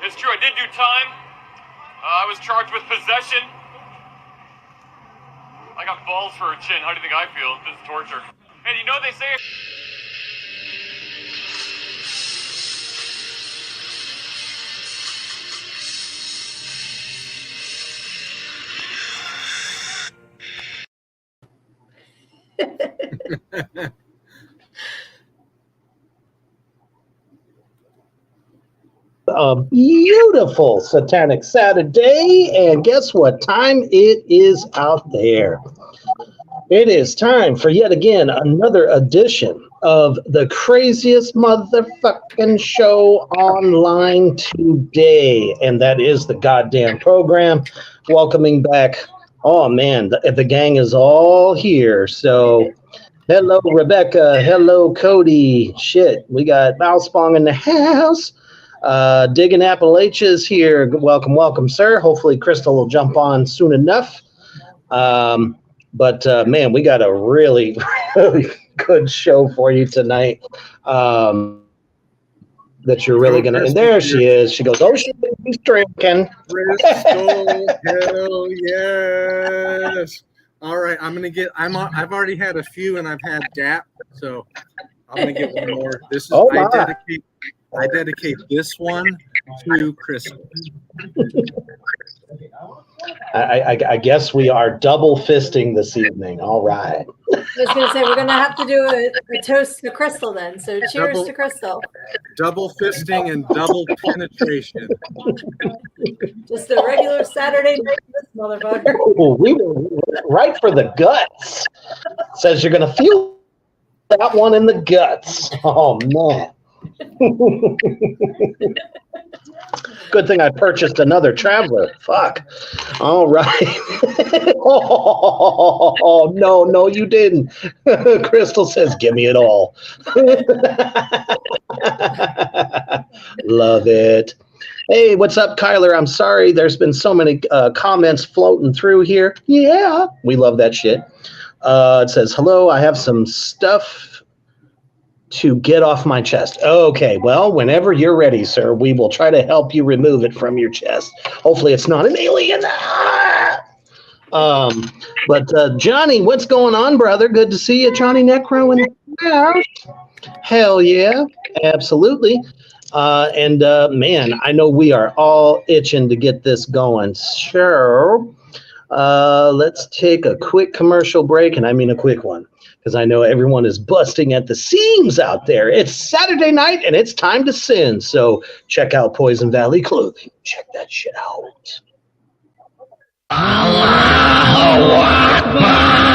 It's true, I did do time. I was charged with possession. I got balls for a chin. How do you think I feel? This is torture. And you know they say... A beautiful Satanic Saturday, and guess what time it is out there? It is time for yet again another edition of the craziest motherfucking show online today, and that is the goddamn program. Welcoming back, oh man, the gang is all here. So hello Rebecca, hello Cody, shit, we got Mousebong in the house. Digging Appalachia's here. Welcome, sir. Hopefully Crystal will jump on soon enough. But man, we got a really, really good show for you tonight. That you're really gonna. And there she is. She goes, "Oh shit, he's drinking." Crystal, hell yes. All right, I'm gonna get. I've already had a few, and I've had DAP, so I'm gonna get one more. This is I dedicate this one to Crystal. I guess we are double fisting this evening. All right. I was going to say, we're going to have to do a toast to Crystal then. So cheers to Crystal. Double fisting and double penetration. Just a regular Saturday night, this motherfucker. Ooh, we were right for the guts. Says you're going to feel that one in the guts. Oh, man. Good thing I purchased another Traveler. Fuck. All right. Oh, no, you didn't. Crystal says, give me it all. Love it. Hey, what's up, Kyler? I'm sorry. There's been so many comments floating through here. Yeah, we love that shit. It says, hello, I have some stuff to get off my chest. Okay, well, whenever you're ready, sir, we will try to help you remove it from your chest. Hopefully it's not an alien. But Johnny, what's going on, brother? Good to see you, Johnny Necro in the house. Hell yeah, absolutely. And man, I know we are all itching to get this going. Sure. Let's take a quick commercial break, and I mean a quick one, because I know everyone is busting at the seams out there. It's Saturday night, and it's time to sin. So check out Poison Valley Clothing. Check that shit out. Allahu Akbar.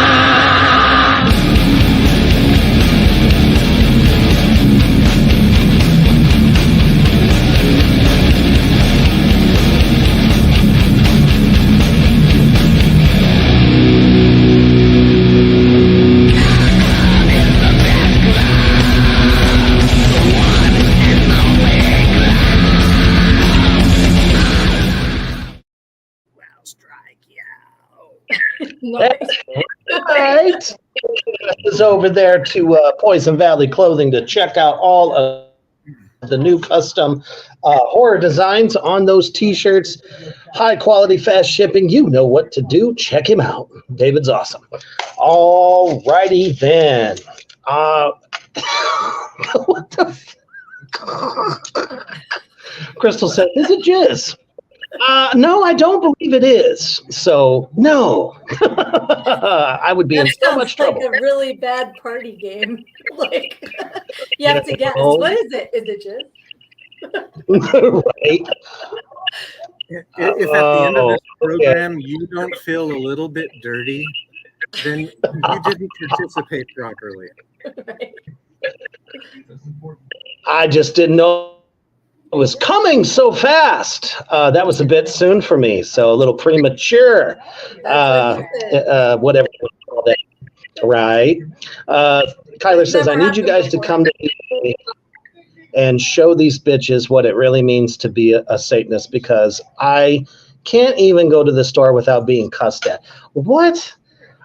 Right. Is over there to Poison Valley Clothing to check out all of the new custom horror designs on those t-shirts. High quality, fast shipping. You know what to do. Check him out. David's awesome. All righty then. What the Crystal said, is it jizz? No, I don't believe it is. So, no. I would be in so much trouble. Like a really bad party game. Like, you have to guess. What is it? Is it jizz? Right. If at the end of this program you don't feel a little bit dirty, then you didn't participate properly. Right. I just didn't know it was coming so fast. That was a bit soon for me, so a little premature. Whatever you call that. Right. Kyler says, I need you guys to come to me and show these bitches what it really means to be a Satanist, because I can't even go to the store without being cussed at. What?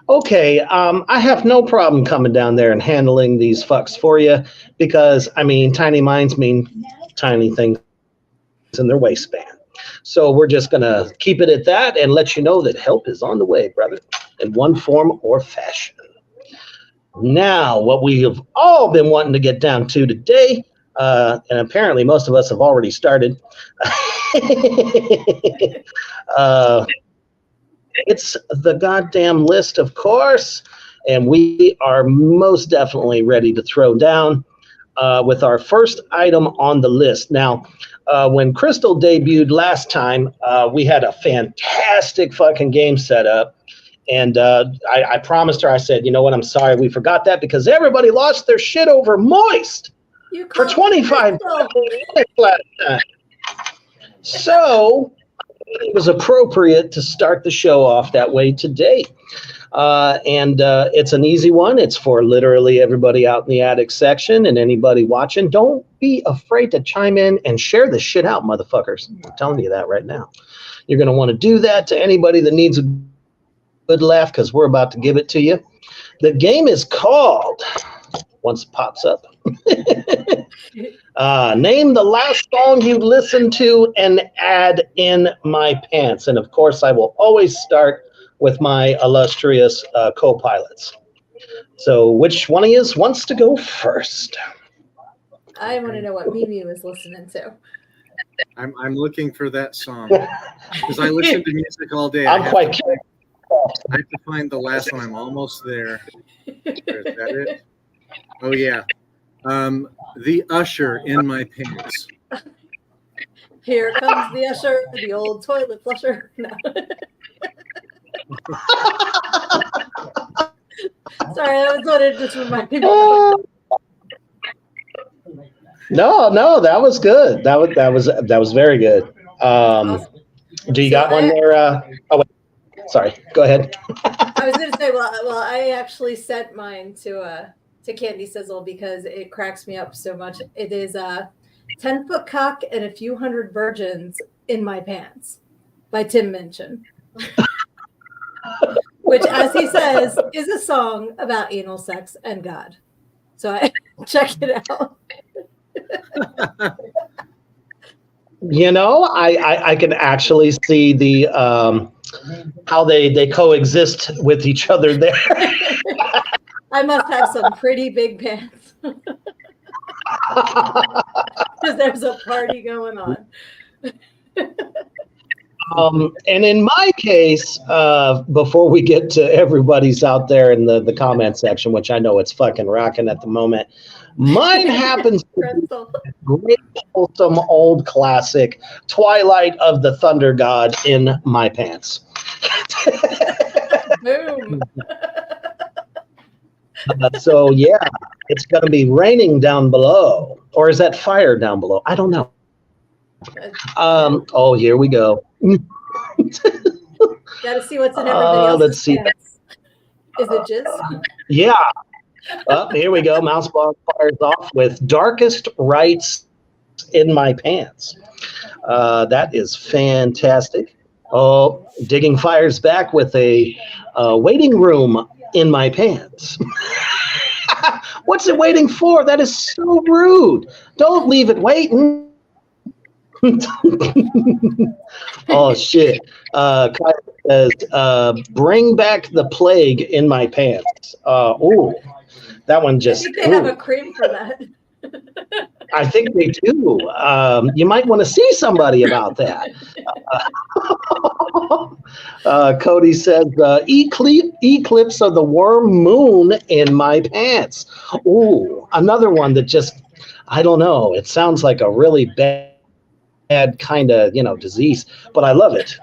Okay, I have no problem coming down there and handling these fucks for you, because, I mean, tiny minds mean tiny things in their waistband. So we're just going to keep it at that and let you know that help is on the way, brother, in one form or fashion. Now, what we have all been wanting to get down to today, and apparently most of us have already started, it's the goddamn list, of course, and we are most definitely ready to throw down with our first item on the list. Now, when Crystal debuted last time, we had a fantastic fucking game set up, and I promised her, I said, you know what, I'm sorry we forgot that, because everybody lost their shit over Moist for 25 minutes last time. So it was appropriate to start the show off that way today. And it's an easy one. It's for literally everybody out in the attic section and anybody watching. Don't be afraid to chime in and share this shit out, motherfuckers. I'm telling you that right now. You're going to want to do that to anybody that needs a good laugh, because we're about to give it to you. The game is called, once it pops up, name the last song you listened to and add in my pants. And of course, I will always start with my illustrious co-pilots. So which one of you wants to go first? I want to know what Mimi was listening to. I'm looking for that song, because I listen to music all day. I'm quite curious. I have to find the last one. I'm almost there. Is that it? Oh, yeah. The Usher, In My Pants. Here comes the usher, the old toilet flusher. No. Sorry, that was what it just reminded me of. No, that was good. That was very good. Awesome. Do you got one there? Oh, wait. Sorry. Go ahead. I was going to say, well, I actually sent mine to Candy Sizzle because it cracks me up so much. It is 10-Foot Cock and a Few Hundred Virgins in My Pants by Tim Minchin. Which, as he says, is a song about anal sex and God. So check it out. You know, I can actually see the how they coexist with each other there. I must have some pretty big pants. Because there's a party going on. And in my case, before we get to everybody's out there in the comment section, which I know it's fucking rocking at the moment, mine happens to be a great, wholesome, old classic, Twilight of the Thunder God, In My Pants. Boom. So, yeah, it's going to be raining down below. Or is that fire down below? I don't know. Oh, here we go. Gotta see what's in everybody else's let's see. pants. Is it jizz? Yeah. Here we go. Mouse Ball fires off with Darkest Rites in My Pants. That is fantastic. Oh, Digging fires back with a Waiting Room in My Pants. What's it waiting for? That is so rude. Don't leave it waiting. Oh shit. Kyle says, bring back the plague in my pants. Oh, That one I just. think they have a cream for that. I think they do. You might want to see somebody about that. Cody says, eclipse of the worm moon in my pants. Ooh, another one that just, I don't know. It sounds like a really bad kind of, disease, but I love it.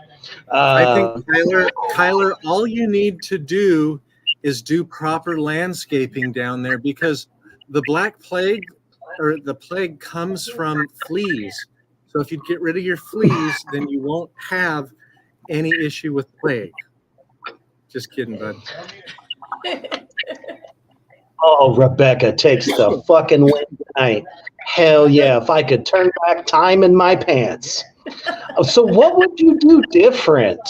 I think, Kyler, all you need to do is do proper landscaping down there, because the Black Plague or the plague comes from fleas. So if you get rid of your fleas, then you won't have any issue with plague. Just kidding, bud. Oh, Rebecca takes the fucking win tonight. Hell yeah, if I could turn back time in my pants. So what would you do different?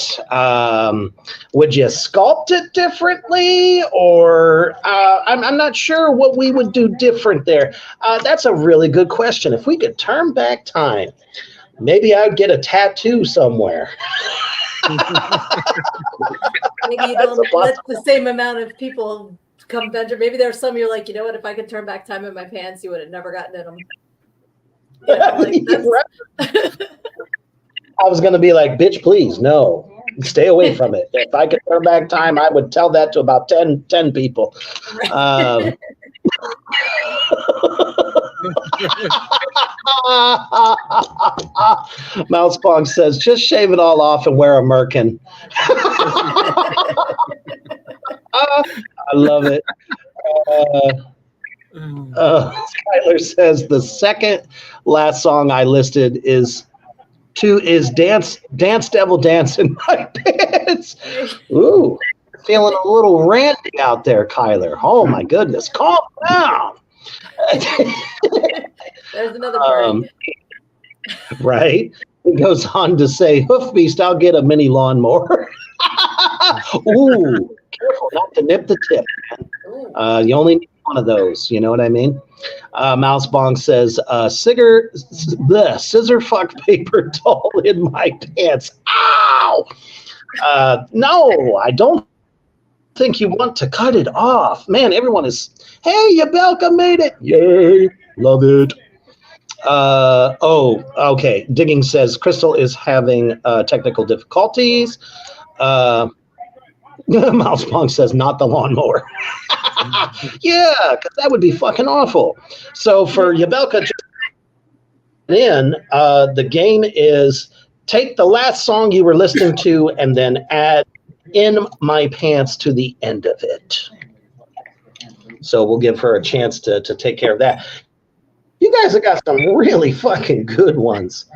Would you sculpt it differently? Or I'm not sure what we would do different there. That's a really good question. If we could turn back time, maybe I'd get a tattoo somewhere. Maybe you don't let the same amount of people come venture. Maybe there's some you're like, you know what, if I could turn back time in my pants, you would have never gotten in them. I was going to be like, bitch, please, no, stay away from it. If I could turn back time, I would tell that to about 10 people. Mousepong says, just shave it all off and wear a merkin. I love it. Skylar says the second last song I listed is Dance Devil Dance in My Pants. Ooh, feeling a little ranty out there, Kyler. Oh my goodness, calm down. There's another party. Right. He goes on to say, Hoof Beast, I'll get a mini lawnmower. Ooh, careful not to nip the tip, man. You only need one of those, you know what I mean? Mousebong says, scissor fuck paper doll in my pants. Ow! No, I don't think you want to cut it off. Man, everyone is, hey, Yabelka made it. Yay, love it. Okay. Digging says, Crystal is having technical difficulties. Mousepong says, not the lawnmower. Yeah, because that would be fucking awful. So for Yabelka, the game is take the last song you were listening to and then add In My Pants to the end of it. So we'll give her a chance to take care of that. You guys have got some really fucking good ones.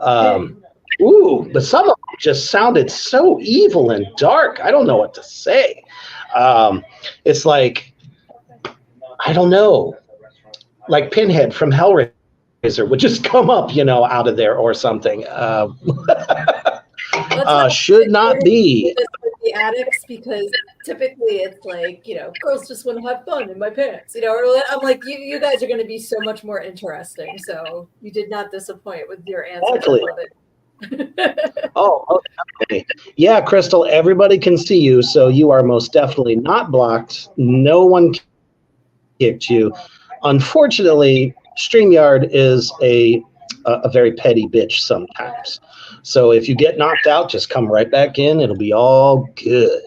But some of them just sounded so evil and dark. I don't know what to say. It's like, I don't know, like Pinhead from Hellraiser would just come up, out of there or something. Should not be. The addicts, because typically it's like, girls just want to have fun in my pants, I'm like, you guys are going to be so much more interesting. So you did not disappoint with your answer. Exactly. Oh, okay. Yeah, Crystal, everybody can see you, so you are most definitely not blocked. No one kicked you. Unfortunately, StreamYard is a very petty bitch sometimes. So if you get knocked out, just come right back in. It'll be all good.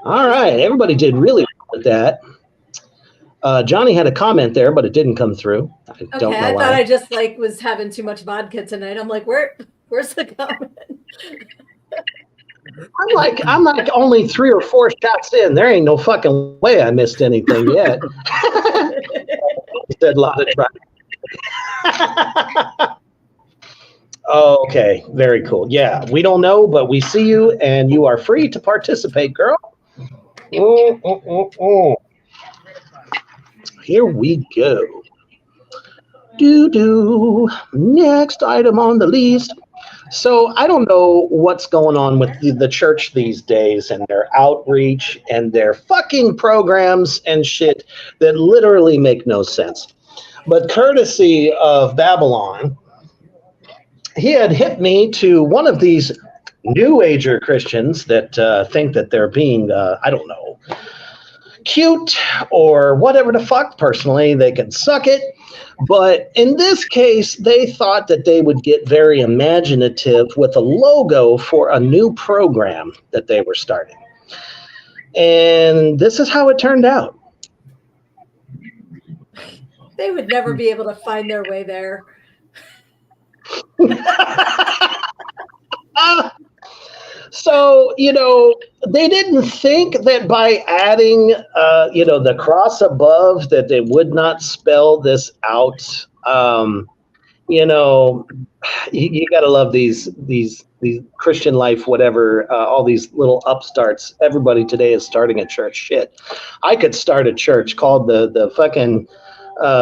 All right. Everybody did really well with that. Johnny had a comment there, but it didn't come through. I don't know why. I thought I just was having too much vodka tonight. I'm like, where's the comment? I'm like only 3 or 4 shots in. There ain't no fucking way I missed anything yet. Said a lot of trying. Okay, very cool. Yeah, we don't know, but we see you, and you are free to participate, girl. Here we go. Next item on the list. So I don't know what's going on with the church these days and their outreach and their fucking programs and shit that literally make no sense. But courtesy of Babylon, he had hit me to one of these New Ager Christians that think that they're being, cute or whatever the fuck. Personally, they could suck it. But in this case, they thought that they would get very imaginative with a logo for a new program that they were starting. And this is how it turned out. They would never be able to find their way there. So, they didn't think that by adding, the cross above that they would not spell this out. You got to love these Christian life, whatever, all these little upstarts. Everybody today is starting a church. Shit. I could start a church called the fucking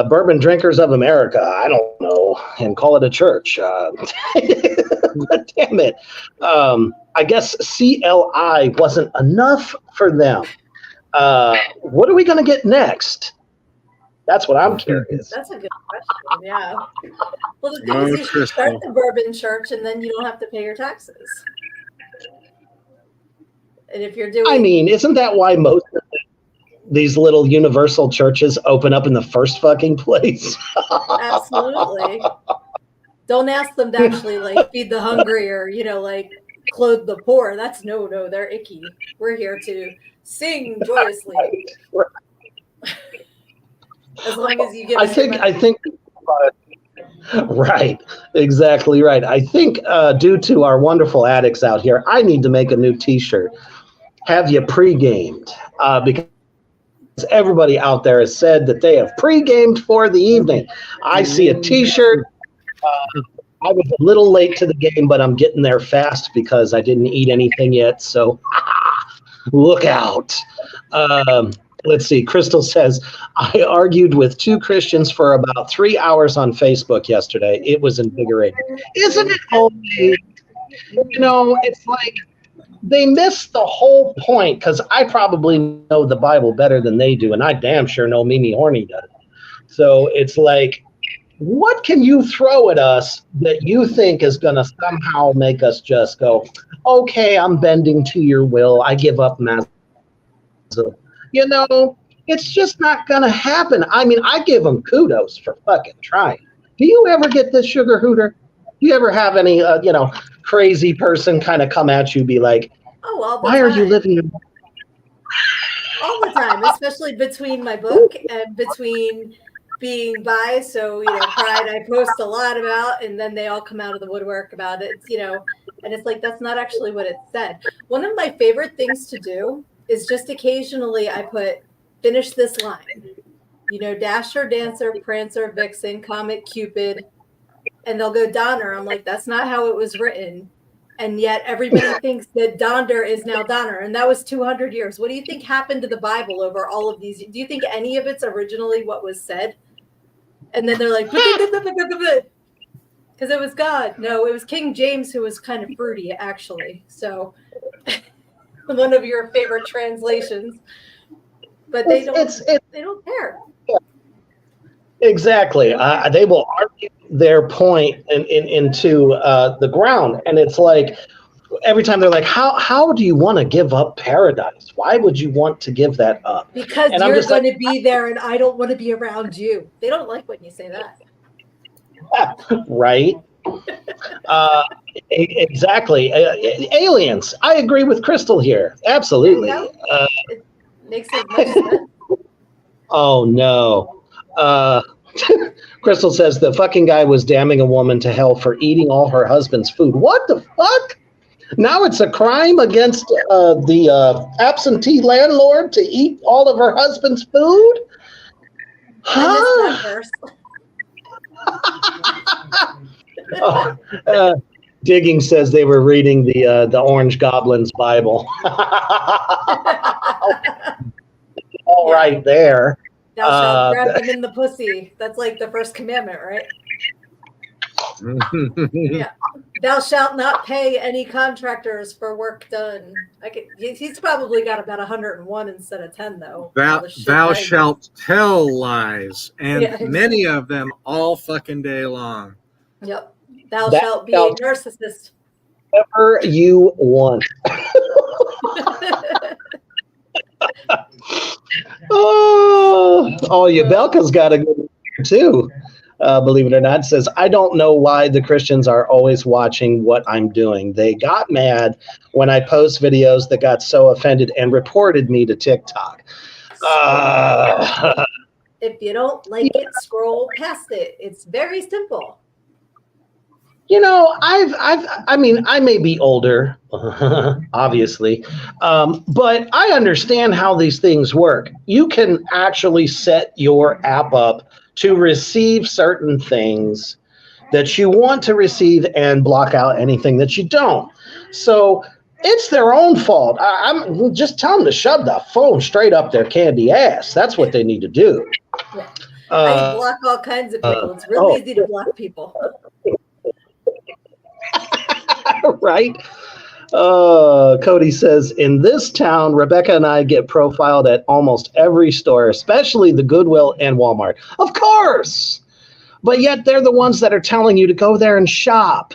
Bourbon Drinkers of America. I don't know, and call it a church. Damn it. I guess CLI wasn't enough for them. What are we going to get next? That's what I'm curious. That's a good question. Yeah. Well, the thing is, you should start the Bourbon Church, and then you don't have to pay your taxes. And if you're doing, I mean, isn't that why most of these little universal churches open up in the first fucking place? Absolutely. Don't ask them to actually feed the hungry or clothe the poor. That's no, they're icky. We're here to sing joyously. Right. As long as you give. I think. Right, exactly right. I think due to our wonderful addicts out here, I need to make a new T-shirt. Have you pre-gamed? Because everybody out there has said that they have pre-gamed for the evening. I see a T-shirt. I was a little late to the game, but I'm getting there fast because I didn't eat anything yet. So look out. Let's see. Crystal says, I argued with two Christians for about 3 hours on Facebook yesterday. It was invigorating. Isn't it always? It's like they miss the whole point, because I probably know the Bible better than they do, and I damn sure know Mimi Horny does. So it's like, what can you throw at us that you think is going to somehow make us just go, okay, I'm bending to your will. I give up massive. It's just not going to happen. I mean, I give them kudos for fucking trying. Do you ever get this, Sugar Hooter? Do you ever have any, crazy person kind of come at you, be like, why are you living your life? All the time, especially between my book and between being bi. So, Pride, I post a lot about, and then they all come out of the woodwork about it, and it's like, that's not actually what it said. One of my favorite things to do is just occasionally I put, finish this line, Dasher, Dancer, Prancer, Vixen, Comet, Cupid, and they'll go Donner. I'm like, that's not how it was written. And yet everybody thinks that Donder is now Donner. And that was 200 years. What do you think happened to the Bible over all of these? Do you think any of it's originally what was said? And then they're like, because it was God. No, it was King James who was kind of fruity, actually. So one of your favorite translations. But they don't care. Exactly. They will argue their point into the ground. And it's like, every time they're like, how do you want to give up paradise? Why would you want to give that up? Because and you're going to be there and I don't want to be around you. They don't like when you say that. Right. Exactly. Aliens. I agree with Crystal here. Absolutely. It makes as much sense. Oh, no. Crystal says the fucking guy was damning a woman to hell for eating all her husband's food. What the fuck? Now it's a crime against the absentee landlord to eat all of her husband's food? Huh? Digging says they were reading the Orange Goblin's Bible. All right there. Thou shalt grab them in the pussy. That's like the first commandment, right? Yeah. Thou shalt not pay any contractors for work done. He's probably got about 101 instead of 10, though. Thou shalt tell lies, and many of them all fucking day long. Yep. Thou shalt be a narcissist. Whatever you want. Oh, Yabelka's got a good one here too. Believe it or not, says, I don't know why the Christians are always watching what I'm doing. They got mad when I post videos that got so offended and reported me to TikTok. If you don't like it, scroll past it. It's very simple. You know, I mean, I may be older, obviously, but I understand how these things work. You can actually set your app up to receive certain things that you want to receive and block out anything that you don't. So it's their own fault. I'm just tell them to shove the phone straight up their candy ass. That's what they need to do. Yeah. I block all kinds of people. It's really easy to block people. Right? Cody says, in this town, Rebecca and I get profiled at almost every store, especially the Goodwill and Walmart. Of course! But yet they're the ones that are telling you to go there and shop.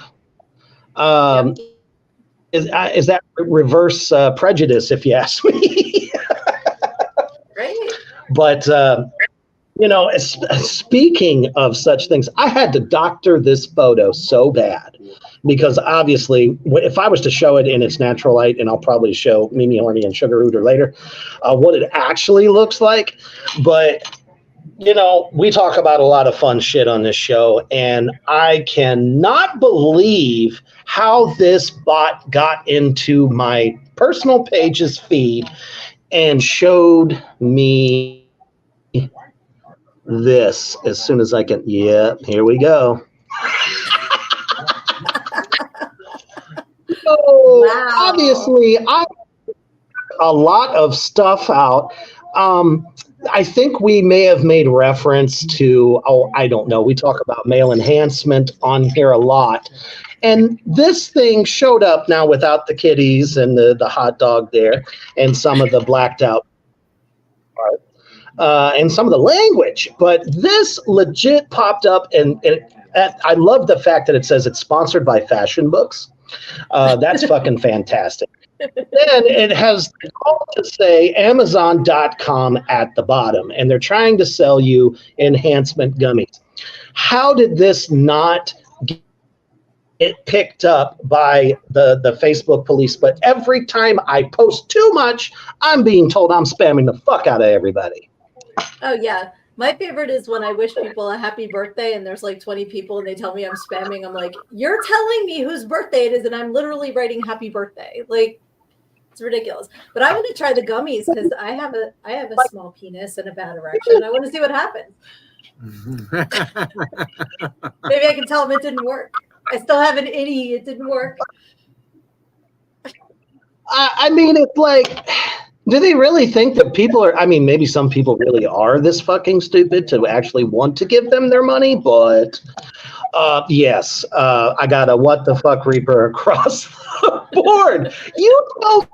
Is that reverse prejudice, if you ask me? Right. But, you know, speaking of such things, I had to doctor this photo so bad. Because obviously, if I was to show it in its natural light, and I'll probably show Mimi Horny and Sugar Hooter later, what it actually looks like. But, you know, we talk about a lot of fun shit on this show, and I cannot believe how this bot got into my personal page's feed and showed me this as soon as I can. Yeah, here we go. So wow. Obviously, I a lot of stuff out. I think we may have made reference to, I don't know. We talk about male enhancement on here a lot. And this thing showed up now without the kitties and the hot dog there and some of the blacked out part and some of the language. But this legit popped up, and I love the fact that it says it's sponsored by Fashion Books. That's fucking fantastic. Then it has the call to say Amazon.com at the bottom, and they're trying to sell you enhancement gummies. How did this not get picked up by the Facebook police? But every time I post too much, I'm being told I'm spamming the fuck out of everybody. Oh, yeah. My favorite is when I wish people a happy birthday and there's like 20 people and they tell me I'm spamming. I'm like, you're telling me whose birthday it is, and I'm literally writing happy birthday. Like, it's ridiculous. But I want to try the gummies because I have a small penis and a bad erection. I want to see what happens. Maybe I can tell them it didn't work. I still have an itty. It didn't work. I mean, it's like, do they really think that people are, I mean, maybe some people really are this fucking stupid to actually want to give them their money, but yes, I got a what the fuck Reaper across the board. You told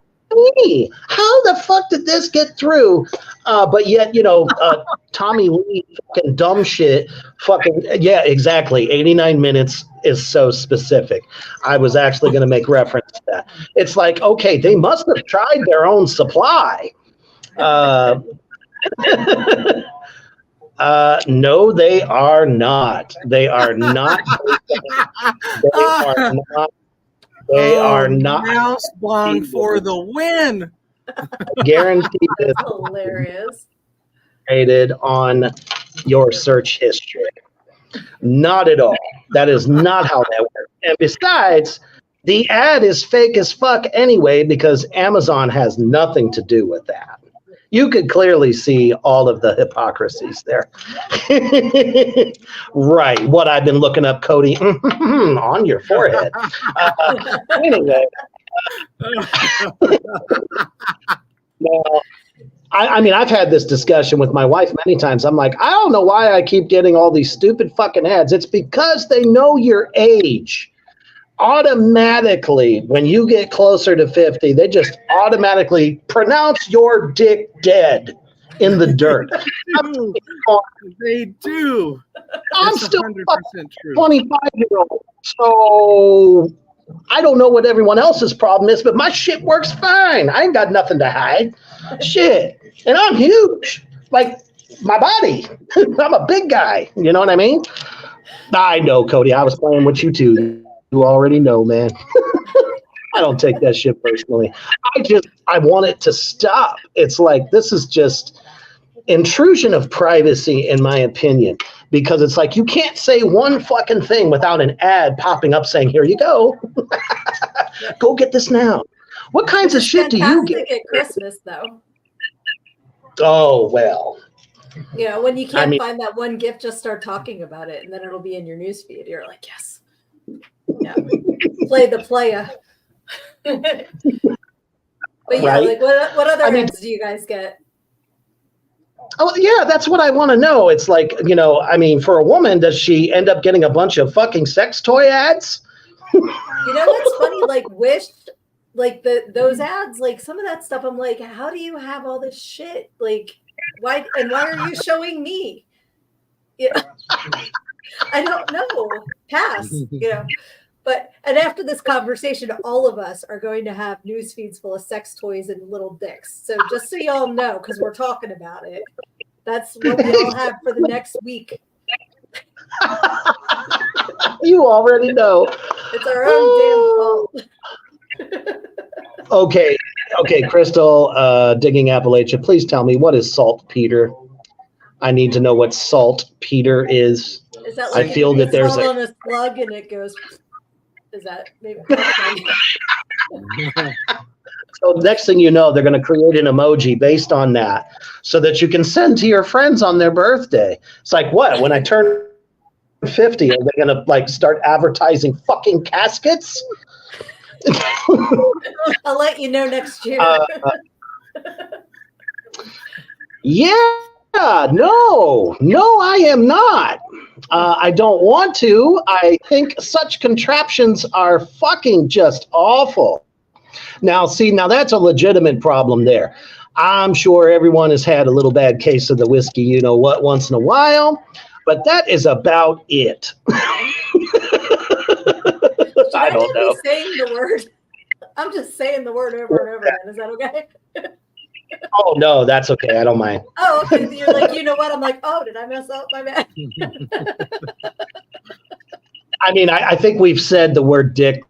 me, how the fuck did this get through? But yet, you know, Tommy Lee fucking dumb shit, fucking, yeah, exactly. 89 minutes is so specific. I was actually going to make reference to that. It's like, okay, they must have tried their own supply. No, they are not. They are not. They are not. They are not. Mouse bong for the win. Guaranteed. That's hilarious. On your search history. Not at all. That is not how that works. And besides, the ad is fake as fuck anyway because Amazon has nothing to do with that. You could clearly see all of the hypocrisies there. Right. What I've been looking up, Cody, on your forehead. Anyway. Now, I mean, I've had this discussion with my wife many times. I'm like, I don't know why I keep getting all these stupid fucking ads. It's because they know your age. Automatically, when you get closer to 50, they just automatically pronounce your dick dead in the dirt. They do. I'm That's still 100% true. 25-year-old, so I don't know what everyone else's problem is, but my shit works fine. I ain't got nothing to hide. Shit. And I'm huge. Like, my body. I'm a big guy. You know what I mean? I know, Cody. I was playing with you too. You already know, man. I don't take that shit personally. I want it to stop. It's like, this is just intrusion of privacy, in my opinion, because it's like, you can't say one fucking thing without an ad popping up saying, here you go. Go get this now. What kinds of shit do you get? At Christmas, though. Oh, well. You know, when you can't find that one gift, just start talking about it, and then it'll be in your newsfeed. You're like, yes. Yeah. Play the playa. But yeah, right? like what other ads do you guys get? Oh, yeah, that's what I want to know. It's like, you know, I mean, for a woman, does she end up getting a bunch of fucking sex toy ads? You know, that's funny. Like Wish, like those ads, like some of that stuff, I'm like, how do you have all this shit? Like, why are you showing me? Yeah. I don't know. Pass, you know. And after this conversation, all of us are going to have news feeds full of sex toys and little dicks. So just so y'all know, because we're talking about it, that's what we all have for the next week. You already know. It's our own damn fault. Okay, Crystal, digging Appalachia, please tell me, what is saltpeter? I need to know what saltpeter is. Is that like I feel that there's on a slug and it goes? Is that maybe? So next thing you know, they're going to create an emoji based on that, so that you can send to your friends on their birthday. It's like, what? When I turn 50, are they going to like start advertising fucking caskets? I'll let you know next year. Yeah, no, I am not. I don't want to. I think such contraptions are fucking just awful. Now that's a legitimate problem there. I'm sure everyone has had a little bad case of the whiskey, you know what, once in a while, but that is about it. I don't know. Saying the word. I'm just saying the word over and over again. Is that okay? Oh, no, that's okay. I don't mind. Oh, okay. So you're like, you know what? I'm like, oh, did I mess up? My bad. I mean, I think we've said the word dick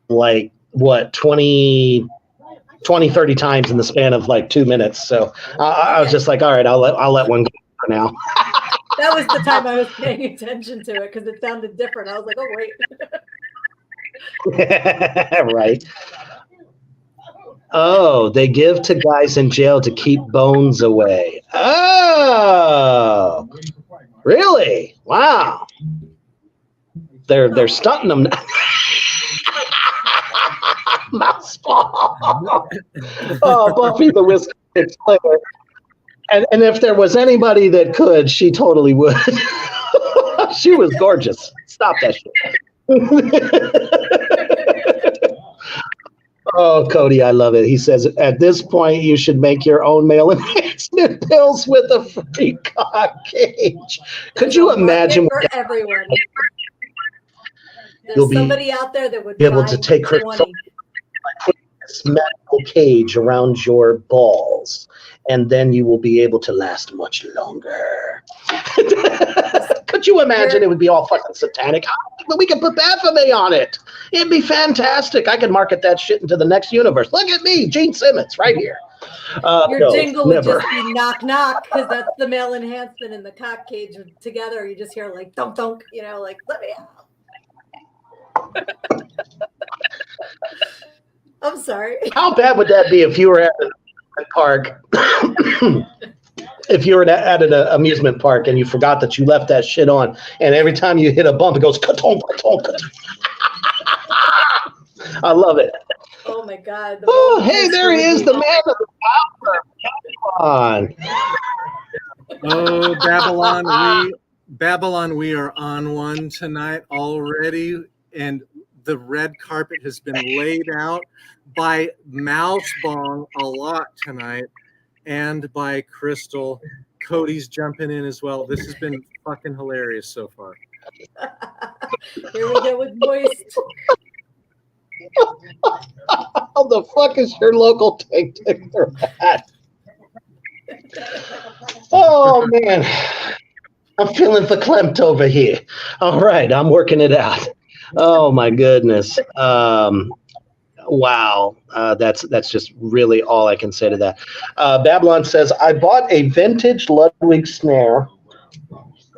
like, what, 20, 30 times in the span of like 2 minutes. So I was just like, all right, I'll let one go for now. That was the time I was paying attention to it because it sounded different. I was like, oh, wait. Right. Oh, they give to guys in jail to keep bones away. Oh, really? Wow. They're stunting them. Mouseball. Oh, Buffy the Whiskey Slayer. And if there was anybody that could, she totally would. She was gorgeous. Stop that shit. Oh, Cody, I love it. He says, at this point, you should make your own male enhancement pills with a free cock cage. Could you imagine? For everyone. There's You'll be somebody out there that would be able to take her this medical cage around your balls, and then you will be able to last much longer. Could you imagine? It would be all fucking satanic. But we could put Baphomet on it. It'd be fantastic. I could market that shit into the next universe. Look at me, Gene Simmons, right here. Your jingle would just be knock knock, because that's the male enhancement and the cock cage together. You just hear like dunk dunk, you know, like let me out. I'm sorry. How bad would that be if you were at an park? If you were at an amusement park and you forgot that you left that shit on, and every time you hit a bump, it goes ka-tonk, ka-tonk, ka-tonk. I love it. Oh my God. Oh, hey, there he is, the man of the hour. Oh, Babylon, we are on one tonight already, and the red carpet has been laid out by Mousebong a lot tonight, and by Crystal. Cody's jumping in as well. This has been fucking hilarious so far. Here we go with Moist. How the fuck is your local take for that? Oh, man. I'm feeling verklempt over here. All right, I'm working it out. Oh, my goodness. Wow, that's just really all I can say to that. Babylon says, I bought a vintage Ludwig snare,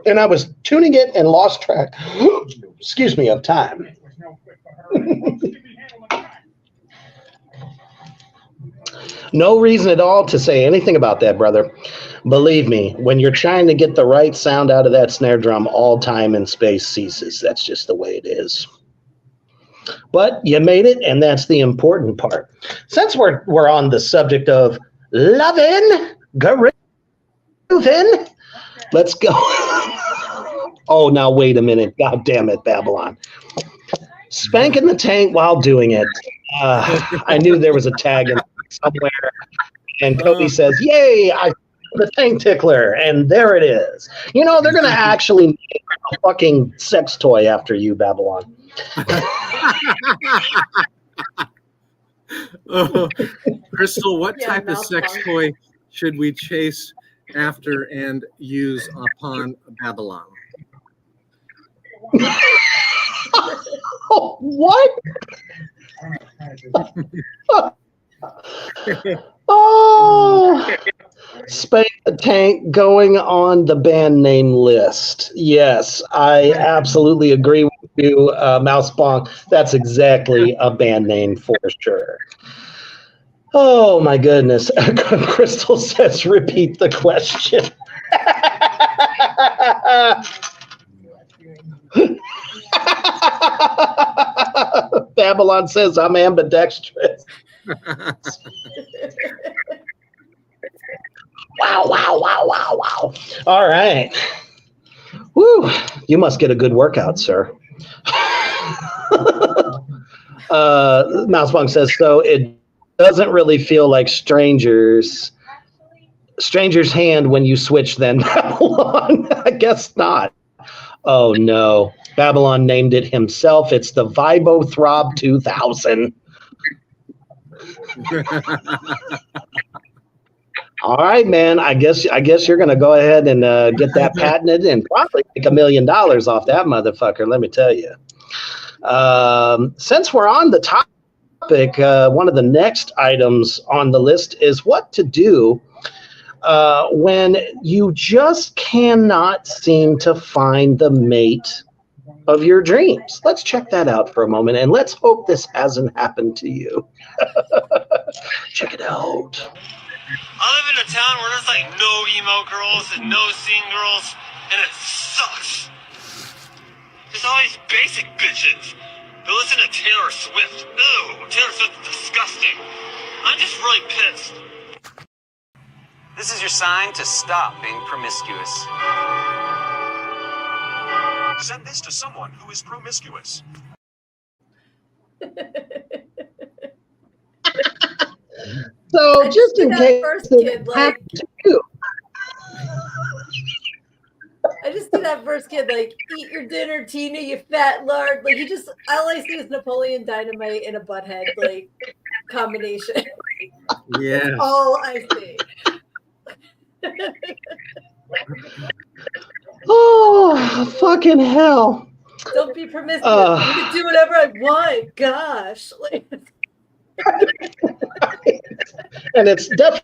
and I was tuning it and lost track, excuse me, of time. No reason at all to say anything about that, brother. Believe me, when you're trying to get the right sound out of that snare drum, all time and space ceases. That's just the way it is. But you made it, and that's the important part. Since we're on the subject of loving, grooving, let's go. Oh, now wait a minute. God damn it, Babylon. Spanking the tank while doing it. I knew there was a tag in somewhere, and Cody says, yay, I the tank tickler, and there it is. You know, they're going to actually make a fucking sex toy after you, Babylon. Crystal, what type of sex toy should we chase after and use upon Babylon? What? Oh, Spank the Tank going on the band name list. Yes, I absolutely agree with you, Mouse Bong. That's exactly a band name for sure. Oh my goodness. Crystal says, repeat the question. Babylon says, I'm ambidextrous. Wow. All right. Woo. You must get a good workout, sir. Mousebong says, so it doesn't really feel like stranger's hand when you switch then, Babylon. I guess not. Oh, no. Babylon named it himself. It's the Vibothrob 2000. All right, man. I guess you're going to go ahead and get that patented and probably make $1 million off that motherfucker, let me tell you. Since we're on the topic, one of the next items on the list is what to do when you just cannot seem to find the mate of your dreams. Let's check that out for a moment, and let's hope this hasn't happened to you. Check it out. I live in a town where there's like no emo girls and no scene girls, and it sucks. There's all these basic bitches who listen to Taylor Swift. Ew, Taylor Swift's disgusting. I'm just really pissed. This is your sign to stop being promiscuous. Send this to someone who is promiscuous. So just in case it happened to you. I just do that first kid, like, eat your dinner, Tina, you fat lard. Like, you just, all I see is Napoleon Dynamite and a butthead, like, combination. Yeah. All I see. Oh, fucking hell. Don't be promiscuous. I can do whatever I want. Gosh. And it's definitely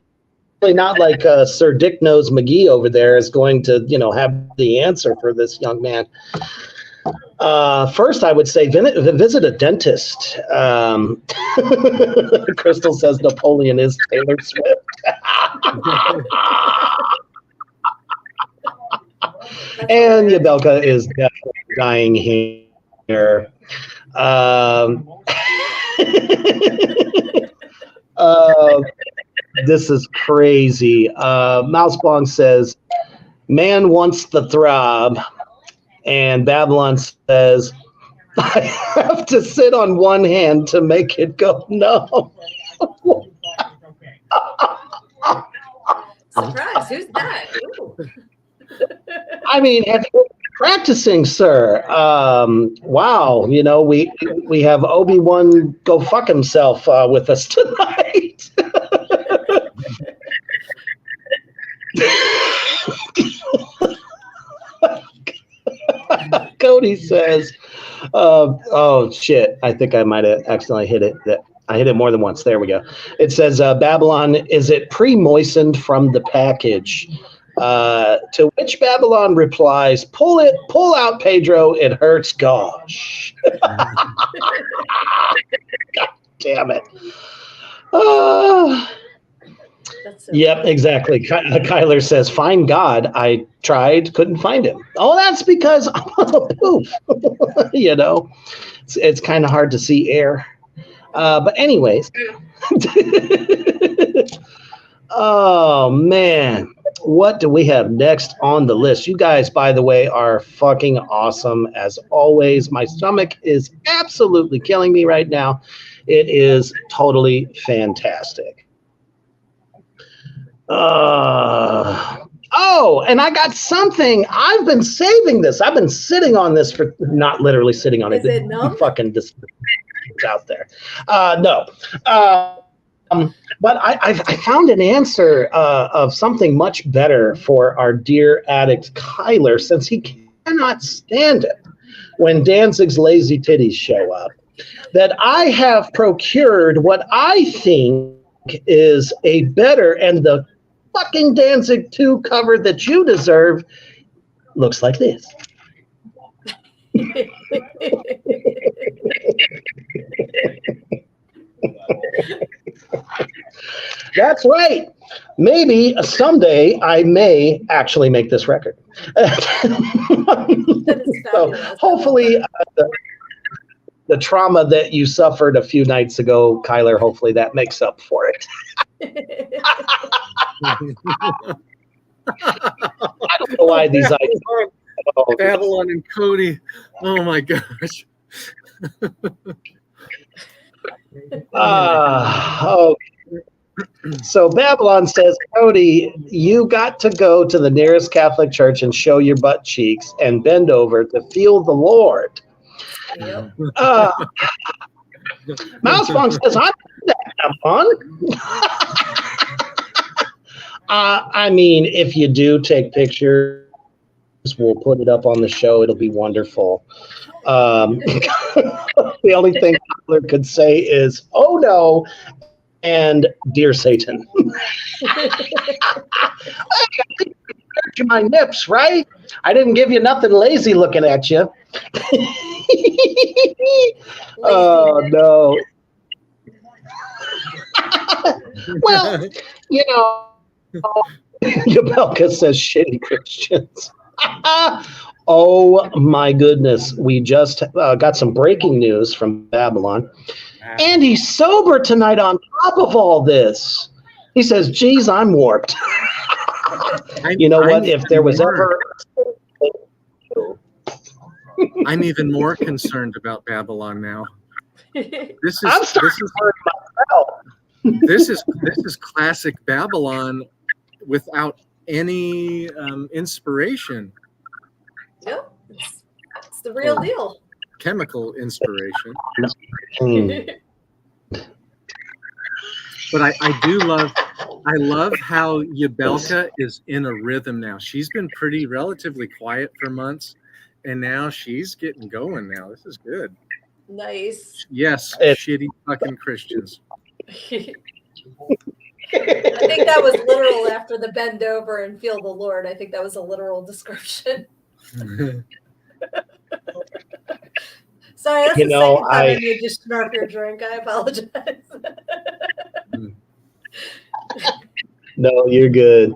not like Sir Dick Nose McGee over there is going to, have the answer for this young man. First, I would say visit a dentist. Crystal says Napoleon is Taylor Swift. And Yabelka is definitely dying here. This is crazy. Mousebong says, man wants the throb. And Babylon says, I have to sit on one hand to make it go no. Surprise. Who's that? Ooh. I mean, have you been practicing, sir? Wow. We have Obi-Wan go fuck himself with us tonight. Cody says, oh shit, I think I might have accidentally hit it. I hit it more than once. There we go. It says, Babylon, is it pre-moistened from the package? To which Babylon replies, pull out, Pedro, it hurts, gosh. God damn it. Yep, exactly. Kyler says, find God. I tried, couldn't find him. Oh, that's because I'm on a poof. You know, it's kind of hard to see air. But anyways. Oh, man. What do we have next on the list? You guys, by the way, are fucking awesome as always. My stomach is absolutely killing me right now. It is totally fantastic. Oh, and I got something. I've been saving this. I've been sitting on this for not literally sitting on it. Is it numb? Fucking just out there. No. But I found an answer of something much better for our dear addict Kyler, since he cannot stand it when Danzig's lazy titties show up. That I have procured what I think is a better, and the fucking Danzig 2 cover that you deserve looks like this. That's right. Maybe someday I may actually make this record. So hopefully the trauma that you suffered a few nights ago, Kyler, hopefully that makes up for it. I don't know why these ideas are. Babylon and Cody. Oh my gosh. Okay. So Babylon says, Cody, you got to go to the nearest Catholic church and show your butt cheeks and bend over to feel the Lord. Yep. Mousebong says, I that have fun. I mean, if you do take pictures, we'll put it up on the show. It'll be wonderful. The only thing Tyler could say is, oh no, and dear Satan. I compared you my nips, right? I didn't give you nothing lazy looking at you. Oh no. Well, you know, Yabelka says shitty Christians. Oh my goodness. We just got some breaking news from Babylon. And he's sober tonight on top of all this. He says, geez, I'm warped. You know what? If there was ever... I'm even more concerned about Babylon now. I'm starting to worry myself. This is classic Babylon without any inspiration. Yep. It's the real deal. Chemical inspiration. But I love how Yabelka is in a rhythm now. She's been relatively quiet for months, and now she's getting going now. This is good. Nice. Yes, shitty fucking Christians. I think that was literal after the bend over and feel the Lord. I think that was a literal description. Sorry, that's the second time I made you snarf your drink. I apologize. No, you're good.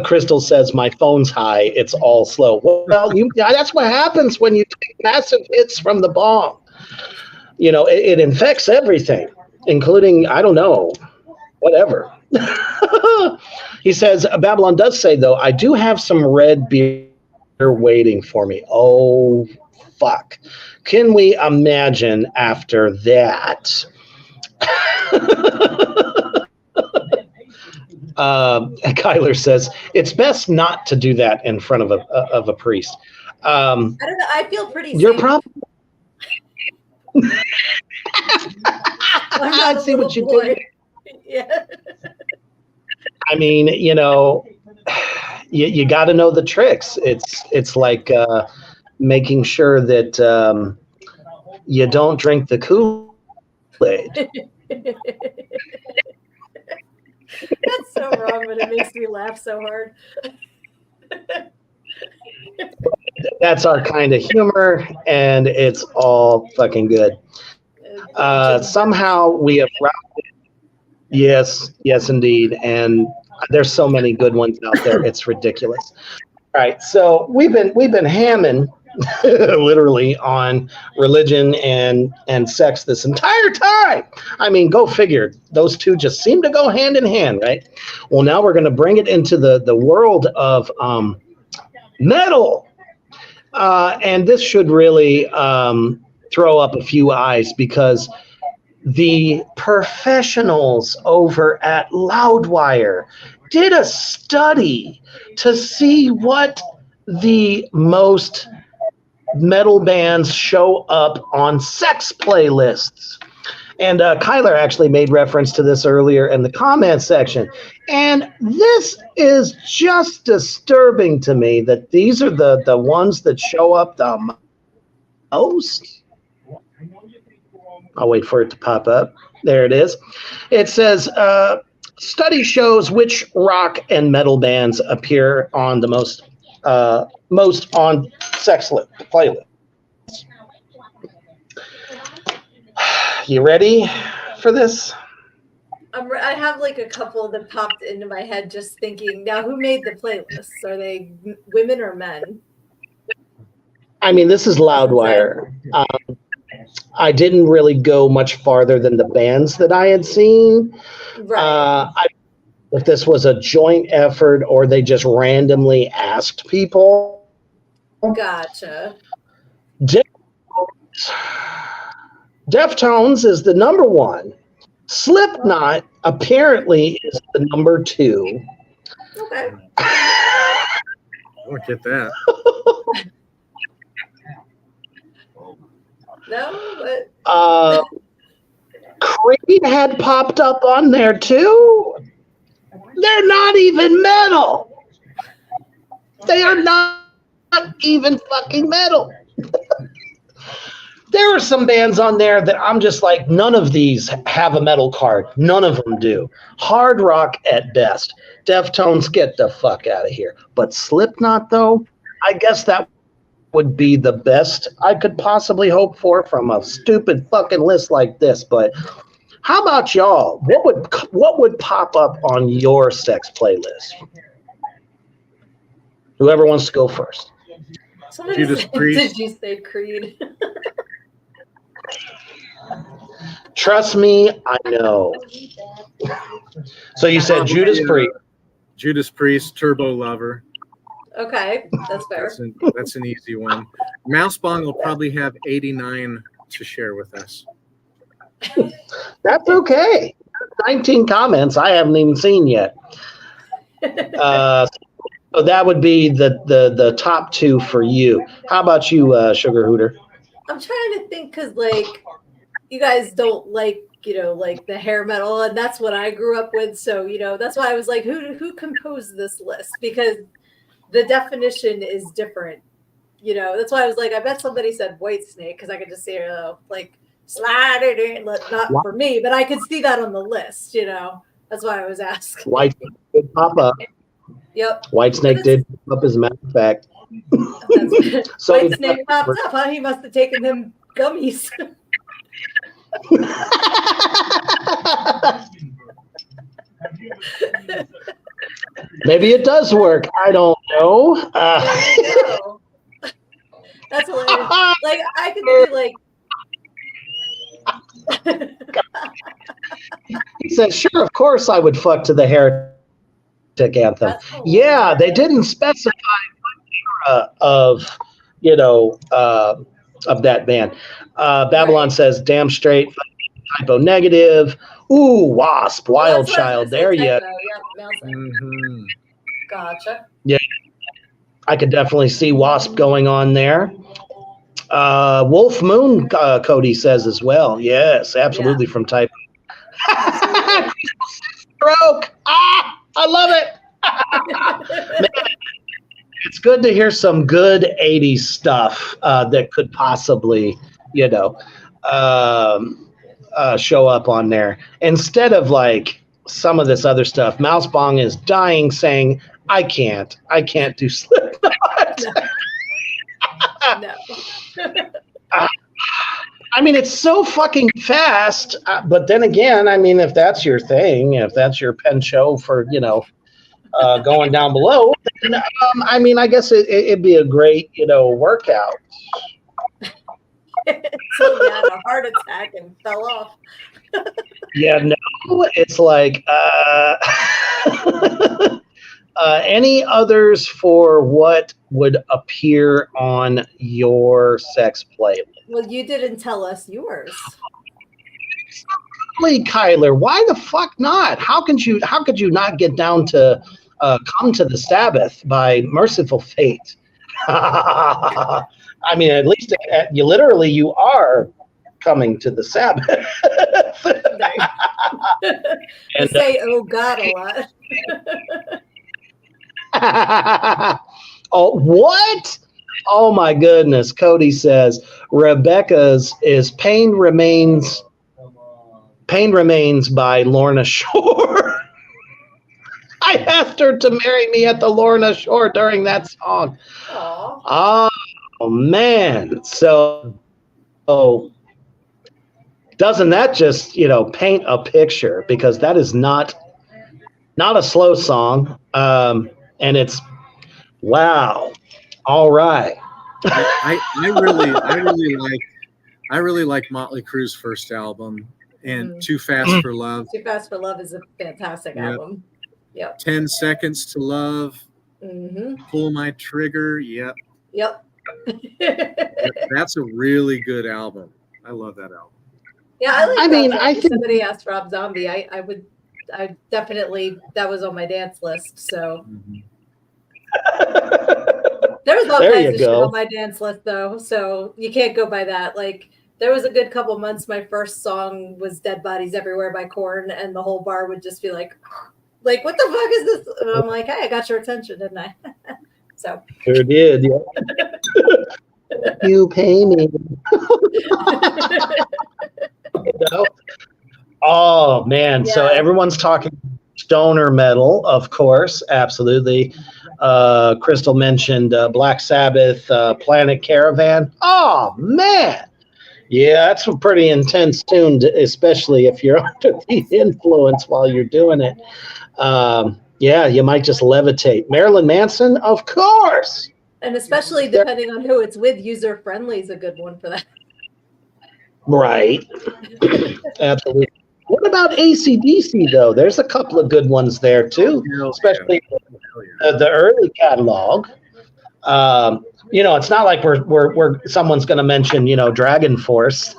Crystal says my phone's high. It's all slow. Well, that's what happens when you take massive hits from the bong. You know, it infects everything, including, I don't know, whatever. He says, Babylon does say, though, I do have some red beer waiting for me. Oh, fuck. Can we imagine after that? Kyler says, it's best not to do that in front of a priest. I don't know. I feel pretty You're safe. probably... I see what you did. Yeah. I mean, you got to know the tricks. It's like making sure that you don't drink the Kool-Aid. That's so wrong, but it makes me laugh so hard. That's our kind of humor, and it's all fucking good. Somehow we have routed. Yes, indeed, and there's so many good ones out there. It's ridiculous. All right, so we've been hamming literally on religion and sex this entire time. I mean, go figure. Those two just seem to go hand in hand, right? Well, now we're going to bring it into the world of metal, and this should really throw up a few eyes because the professionals over at Loudwire did a study to see what the most metal bands show up on sex playlists. And Kyler actually made reference to this earlier in the comment section. And this is just disturbing to me that these are the ones that show up the most. I'll wait for it to pop up. There it is. It says, study shows which rock and metal bands appear on the most on sex playlist. You ready for this? I have like a couple that popped into my head just thinking, now who made the playlists? Are they women or men? I mean, this is Loudwire. I didn't really go much farther than the bands that I had seen. Right. If this was a joint effort or they just randomly asked people. Gotcha. Deftones is the number one. Slipknot apparently is the number two. Okay. I don't get that. No, but Creed had popped up on there too. They're not even metal. They are not even fucking metal. There are some bands on there that I'm just like, none of these have a metal card. None of them do. Hard rock at best. Deftones, get the fuck out of here. But Slipknot, though, I guess that would be the best I could possibly hope for from a stupid fucking list like this. But how about y'all? What would pop up on your sex playlist? Whoever wants to go first. Judas Priest. Did you say Creed? Trust me, I know. So you said Judas Priest. Judas Priest, Turbo Lover. Okay, that's fair. That's an easy one. Mousebong will probably have 89 to share with us. That's okay. 19 comments I haven't even seen yet. So that would be the top two for you. How about you, Sugar Hooter? I'm trying to think because, like, you guys don't like, like the hair metal, and that's what I grew up with. So, that's why I was like, who composed this list? Because the definition is different. That's why I was like, I bet somebody said Whitesnake because I could just see like slide it in, not for me, but I could see that on the list. That's why I was asking. Whitesnake did pop up. Yep. Whitesnake did pop up, as a matter of fact. So Whitesnake popped up, huh? He must have taken them gummies. Maybe it does work. I don't know. That's hilarious. Like, I could be like. He said, "Sure, of course, I would fuck to the Heretic Anthem." Yeah, they didn't specify what era of that band. Babylon says, "Damn straight, typo negative." Ooh, Wasp, Wild Child. There you go. Mm-hmm. Gotcha. Yeah, I could definitely see Wasp going on there. Wolf Moon, Cody says as well. Yes, absolutely, from Type. Stroke. I love it. Man, it's good to hear some good 80s stuff that could possibly, show up on there. Instead of like some of this other stuff, Mouse Bong is dying saying, I can't do Slipknot. No. I mean, it's so fucking fast. But then again, I mean, if that's your thing, if that's your pen show for, going down below, then, I mean, I guess it'd be a great, workout. Until he had a heart attack and fell off. Yeah, no, it's like, any others for what would appear on your sex playlist? Well, you didn't tell us yours. Exactly, Kyler. Why the fuck not? How could you not get down to Come to the Sabbath by Merciful Fate? I mean, at least you are coming to the Sabbath. And say, oh God, a lot. Oh, what? Oh my goodness. Cody says Rebecca's is Pain Remains by Lorna Shore. I asked her to marry me at the Lorna Shore during that song. Aww. Oh man. So doesn't that just, paint a picture? Because that is not a slow song. And it's wow. All right. I really like Motley Crue's first album and Too Fast for Love. Too Fast for Love is a fantastic album. Yep. 10 Seconds to Love. Mm-hmm. Pull My Trigger. Yep. That's a really good album. I love that album. Yeah, I think somebody asked Rob Zombie. I definitely, that was on my dance list. So there was all kinds of shit on my dance list though. So you can't go by that. Like there was a good couple months. My first song was Dead Bodies Everywhere by Korn, and the whole bar would just be like, what the fuck is this? And I'm like, hey, I got your attention, didn't I? So sure did. Yeah. You pay me. Oh man. Yeah. So everyone's talking stoner metal, of course. Absolutely. Crystal mentioned Black Sabbath, Planet Caravan. Oh man. Yeah, that's a pretty intense tune, especially if you're under the influence while you're doing it. Yeah, you might just levitate. Marilyn Manson, of course. And especially depending on who it's with, User Friendly is a good one for that. Right. Absolutely. What about AC/DC, though? There's a couple of good ones there, too, especially the early catalog. It's not like we're someone's going to mention, Dragon Force.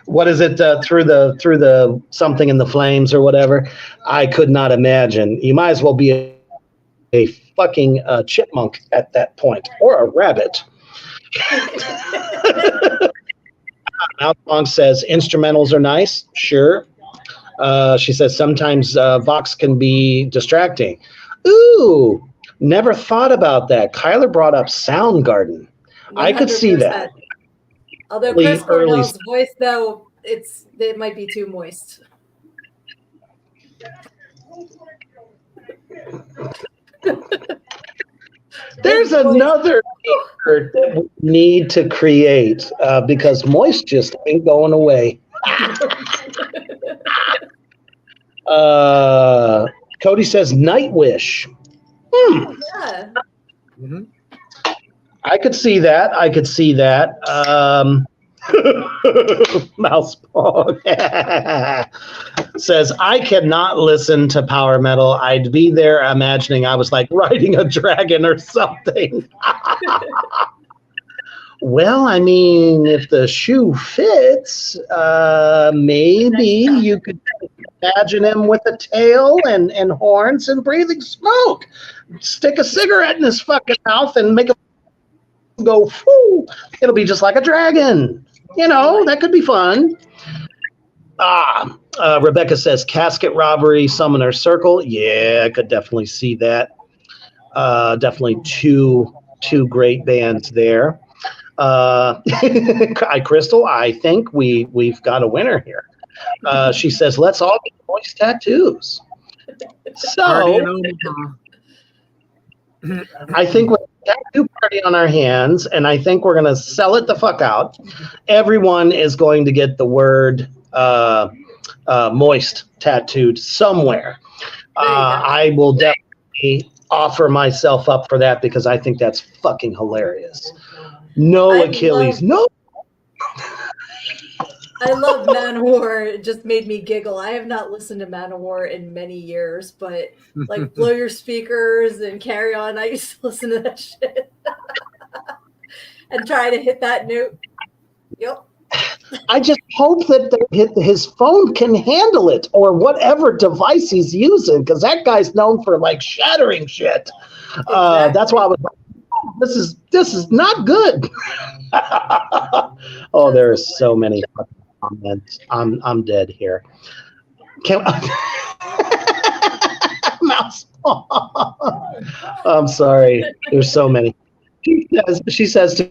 What is it, through the something in the flames or whatever? I could not imagine. You might as well be a fucking chipmunk at that point, or a rabbit. Mouthbong says instrumentals are nice. Sure. She says sometimes Vox can be distracting. Ooh, never thought about that. Kyler brought up Soundgarden. 100%. I could see that. Although Chris Cornell's voice, though, it might be too moist. There's another that we need to create because moist just ain't going away. Cody says Nightwish. Yeah. Mm-hmm. I could see that. Mouseball says, I cannot listen to power metal. I'd be there imagining I was like riding a dragon or something. Well, I mean, if the shoe fits, maybe you could imagine him with a tail and horns and breathing smoke. Stick a cigarette in his fucking mouth and make a go, whoo, it'll be just like a dragon. That could be fun. Rebecca says casket robbery, summoner circle. Yeah, I could definitely see that. Definitely two great bands there. Crystal, I think we've got a winner here. She says, let's all get voice tattoos. Party So in Omaha. I think we're a tattoo party on our hands, and I think we're going to sell it the fuck out. Everyone is going to get the word moist tattooed somewhere. I will definitely offer myself up for that because I think that's fucking hilarious. No Achilles. No. I love Manowar. It just made me giggle. I have not listened to Manowar in many years, but like Blow Your Speakers and Carry On, I used to listen to that shit and try to hit that note. Yep. I just hope that his phone can handle it or whatever device he's using, because that guy's known for like shattering shit. Exactly. That's why I was like, this is not good. Oh, there are so many comments. I'm dead here. Mouse. I'm sorry. There's so many. She says to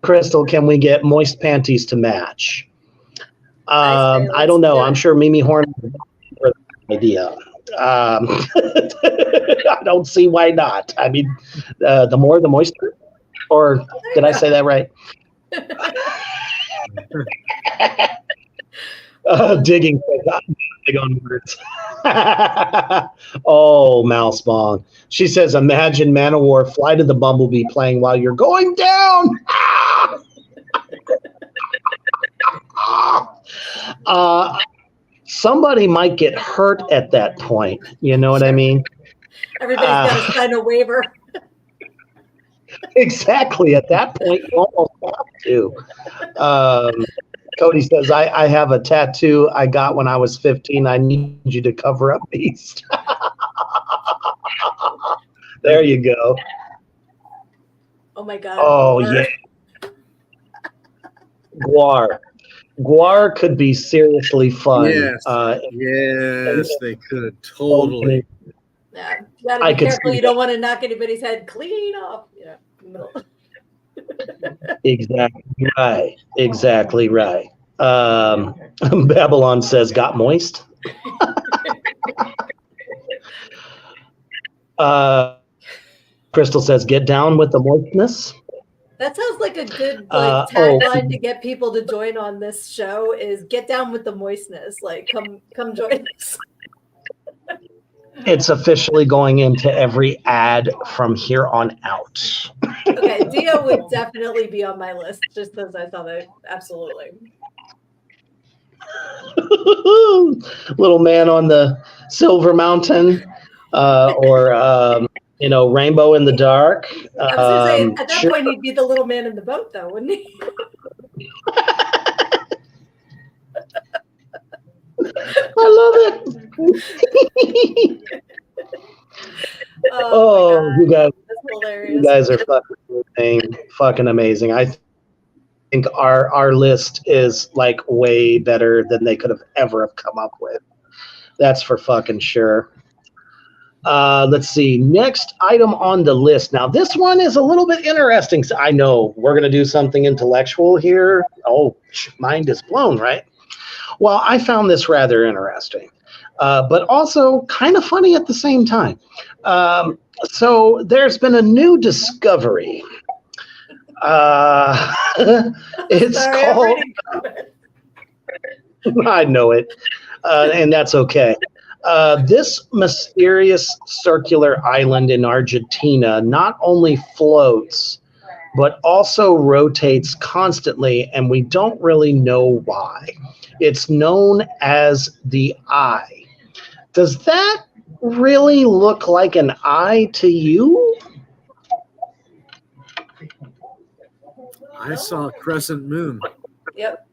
Crystal, can we get moist panties to match? I don't know. I'm sure Mimi Horn for the idea. I don't see why not. I mean, the more the moister. Or did I say that right? Digging big on words. Oh, Mouse Bong. She says, imagine Manowar Fly to the Bumblebee playing while you're going down. Somebody might get hurt at that point. You know what I mean? Everybody's got to sign a waiver. Exactly. At that point, you almost have to. Cody says, I have a tattoo I got when I was 15. I need you to cover up Beast. There you go. Oh, my God. Oh, yeah. Guar could be seriously fun. Yes. Yes, they could. Totally. Yeah. You got to be careful. You don't want to knock anybody's head clean off. Yeah. Exactly right. Babylon says, got moist. Crystal says, get down with the moistness. That sounds like a good tagline to get people to join on this show is get down with the moistness. Like, come join us. It's officially going into every ad from here on out. Okay, Dio would definitely be on my list just as I saw that. Absolutely. Little man on the Silver Mountain, or Rainbow in the Dark. I was gonna say, at that point, he'd be the little man in the boat, though, wouldn't he? I love it. Oh, you guys, that's hilarious. You guys are fucking amazing. I think our list is like way better than they could have ever come up with. That's for fucking sure. Let's see. Next item on the list. Now, this one is a little bit interesting. I know we're going to do something intellectual here. Oh, mind is blown, right? Well, I found this rather interesting, but also kind of funny at the same time. So there's been a new discovery. It's called... I know it, and that's okay. This mysterious circular island in Argentina not only floats, but also rotates constantly, and we don't really know why. It's known as the Eye. Does that really look like an eye to you? I saw a crescent moon. Yep.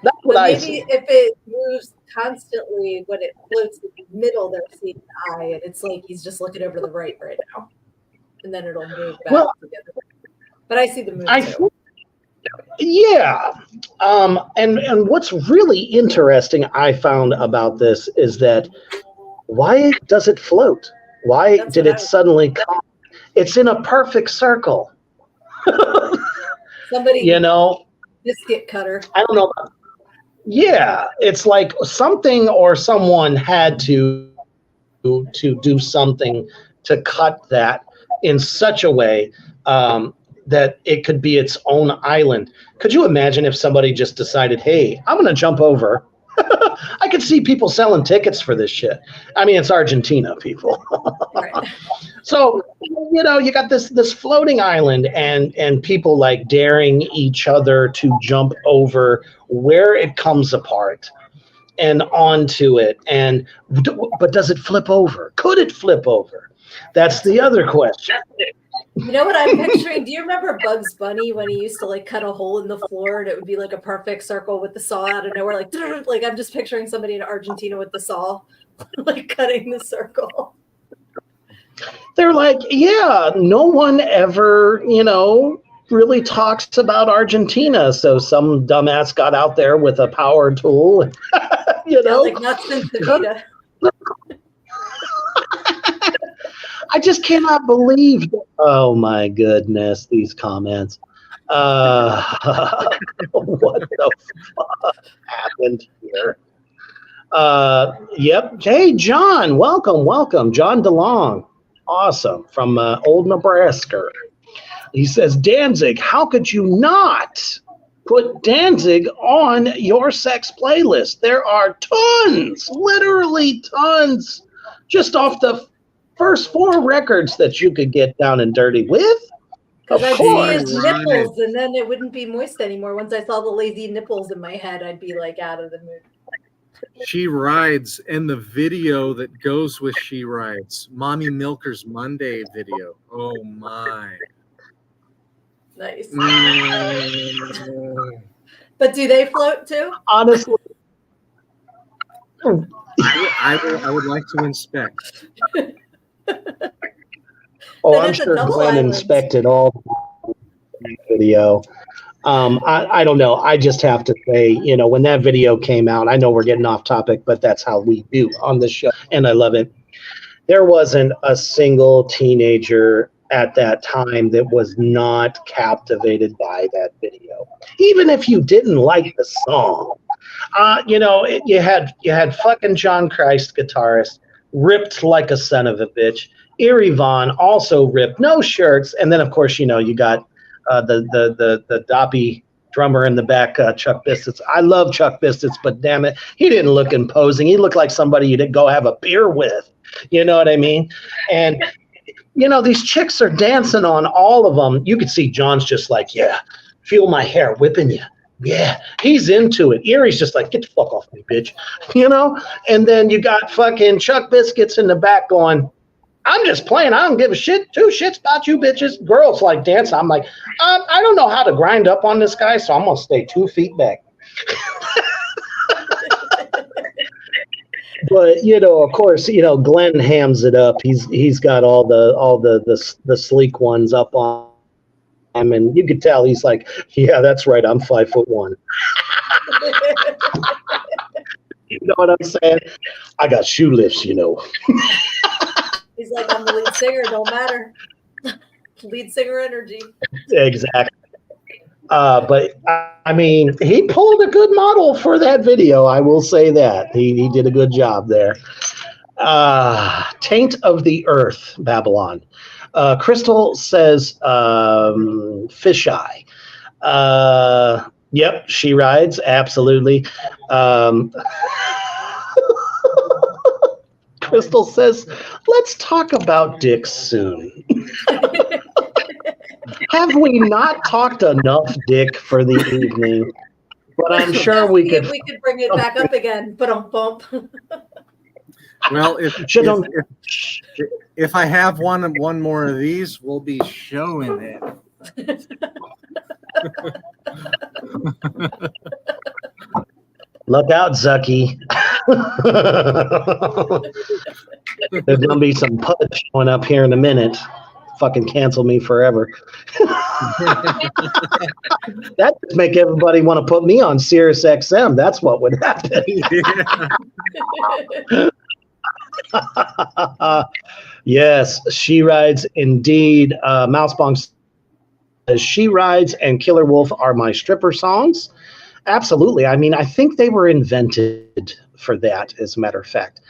That's what but I maybe see. If it moves constantly when it floats in the middle, they're seeing the eye, and it's like he's just looking over the right now. And then it'll move back together. But I see the moon I too. Yeah. And what's really interesting I found about this is that why does it float? Why That's did what I it was- suddenly come? It's in a perfect circle. Somebody, You know, biscuit cutter. I don't know. Yeah, it's like something or someone had to do something to cut that in such a way that it could be its own island. Could you imagine if somebody just decided, hey, I'm going to jump over? I could see people selling tickets for this shit. I mean, it's Argentina, people. Right. So, you know, you got this floating island and people like daring each other to jump over where it comes apart and onto it. But does it flip over? Could it flip over? That's the other question. You know what I'm picturing? Do you remember Bugs Bunny when he used to like cut a hole in the floor and it would be like a perfect circle with the saw out of nowhere? Like I'm just picturing somebody in Argentina with the saw, like cutting the circle. They're like, yeah, no one ever, you know, really talks about Argentina. So some dumbass got out there with a power tool, you know. Like not since Davida. I just cannot believe. Oh my goodness, these comments. What the fuck happened here? Yep. Hey, John, welcome. John DeLong. Awesome. From old Nebraska. He says, Danzig, how could you not put Danzig on your sex playlist? There are tons, literally tons, just off the first 4 records that you could get down and dirty with. Of Because I'd see course. his nipples and then it wouldn't be moist anymore. Once I saw the lazy nipples in my head, I'd be like out of the mood. She Rides and the video that goes with She Rides. Mommy Milker's Monday video. Oh my. Nice. Mm. But do they float too? Honestly. I would like to inspect. Oh, Then I'm it's a sure double Glenn island. inspected all the video. I don't know. I just have to say, you know, when that video came out, I know we're getting off topic, but that's how we do on this show, and I love it. There wasn't a single teenager at that time that was not captivated by that video, even if you didn't like the song. You know, you had fucking John Christ, guitarist, ripped like a son of a bitch. Erie Vaughn also ripped, no shirts, and then of course, you know, you got the doppy drummer in the back, Chuck Biscuits. I love Chuck Biscuits, but damn it, he didn't look imposing. He looked like somebody you didn't go have a beer with. You know what I mean? And you know, these chicks are dancing on all of them. You could see John's just like, yeah, feel my hair whipping you. Yeah, he's into it. Erie's just like, get the fuck off me, bitch. You know? And then you got fucking Chuck Biscuits in the back going, I'm just playing. I don't give a shit. 2 shits about you bitches. Girls like dancing. I'm like, I don't know how to grind up on this guy, so I'm going to stay 2 feet back. But you know, of course, you know, Glenn hams it up. He's got all the sleek ones up on him, and you could tell he's like, yeah, that's right. I'm 5'1". You know what I'm saying? I got shoe lifts, you know. He's like, I'm the lead singer, don't matter. Lead singer energy. Exactly. But I mean, he pulled a good model for that video. I will say that he did a good job there. Taint of the Earth, Babylon. Crystal says fisheye. Yep, She Rides, absolutely. Crystal says, let's talk about dicks soon. Have we not talked enough dick for the evening? But I'm sure we could. We could bring it back up again. But bump. Well, if I have one more of these, we'll be showing it. Look out, Zucky. There's gonna be some pudge showing up here in a minute. Fucking cancel me forever. That would make everybody want to put me on Sirius XM. That's what would happen. Yes, She Rides indeed. Mousebong says She Rides and Killer Wolf are my stripper songs. Absolutely. I mean, I think they were invented for that, as a matter of fact.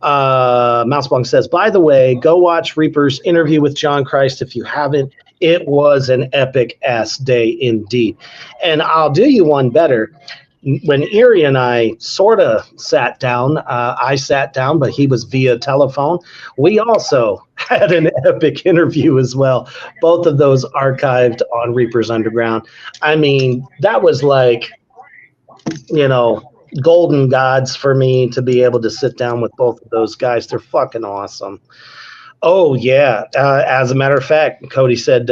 Mousebong says, by the way, go watch Reaper's interview with John Christ if you haven't. It was an epic ass day indeed. And I'll do you one better. When Erie and I sort of sat down, I sat down, but he was via telephone. We also had an epic interview as well. Both of those archived on Reaper's Underground. I mean, that was like, golden gods for me to be able to sit down with both of those guys. They're fucking awesome. Oh, yeah. As a matter of fact, Cody said,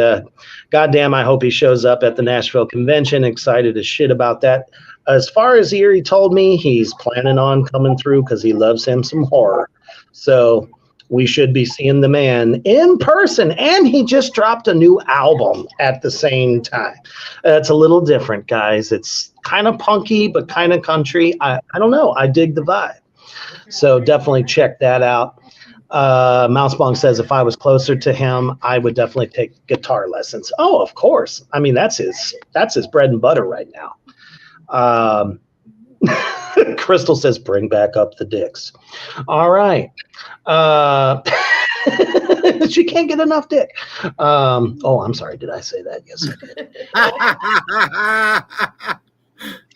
goddamn, I hope he shows up at the Nashville convention. Excited as shit about that. As far as Erie told me, he's planning on coming through because he loves him some horror. So we should be seeing the man in person. And he just dropped a new album at the same time. It's a little different, guys. It's kind of punky, but kind of country. I don't know. I dig the vibe. So definitely check that out. Mousebong says if I was closer to him, I would definitely take guitar lessons. Oh, of course. I mean, that's his bread and butter right now. Crystal says, bring back up the dicks. All right. She can't get enough dick. I'm sorry. Did I say that? Yes, I did.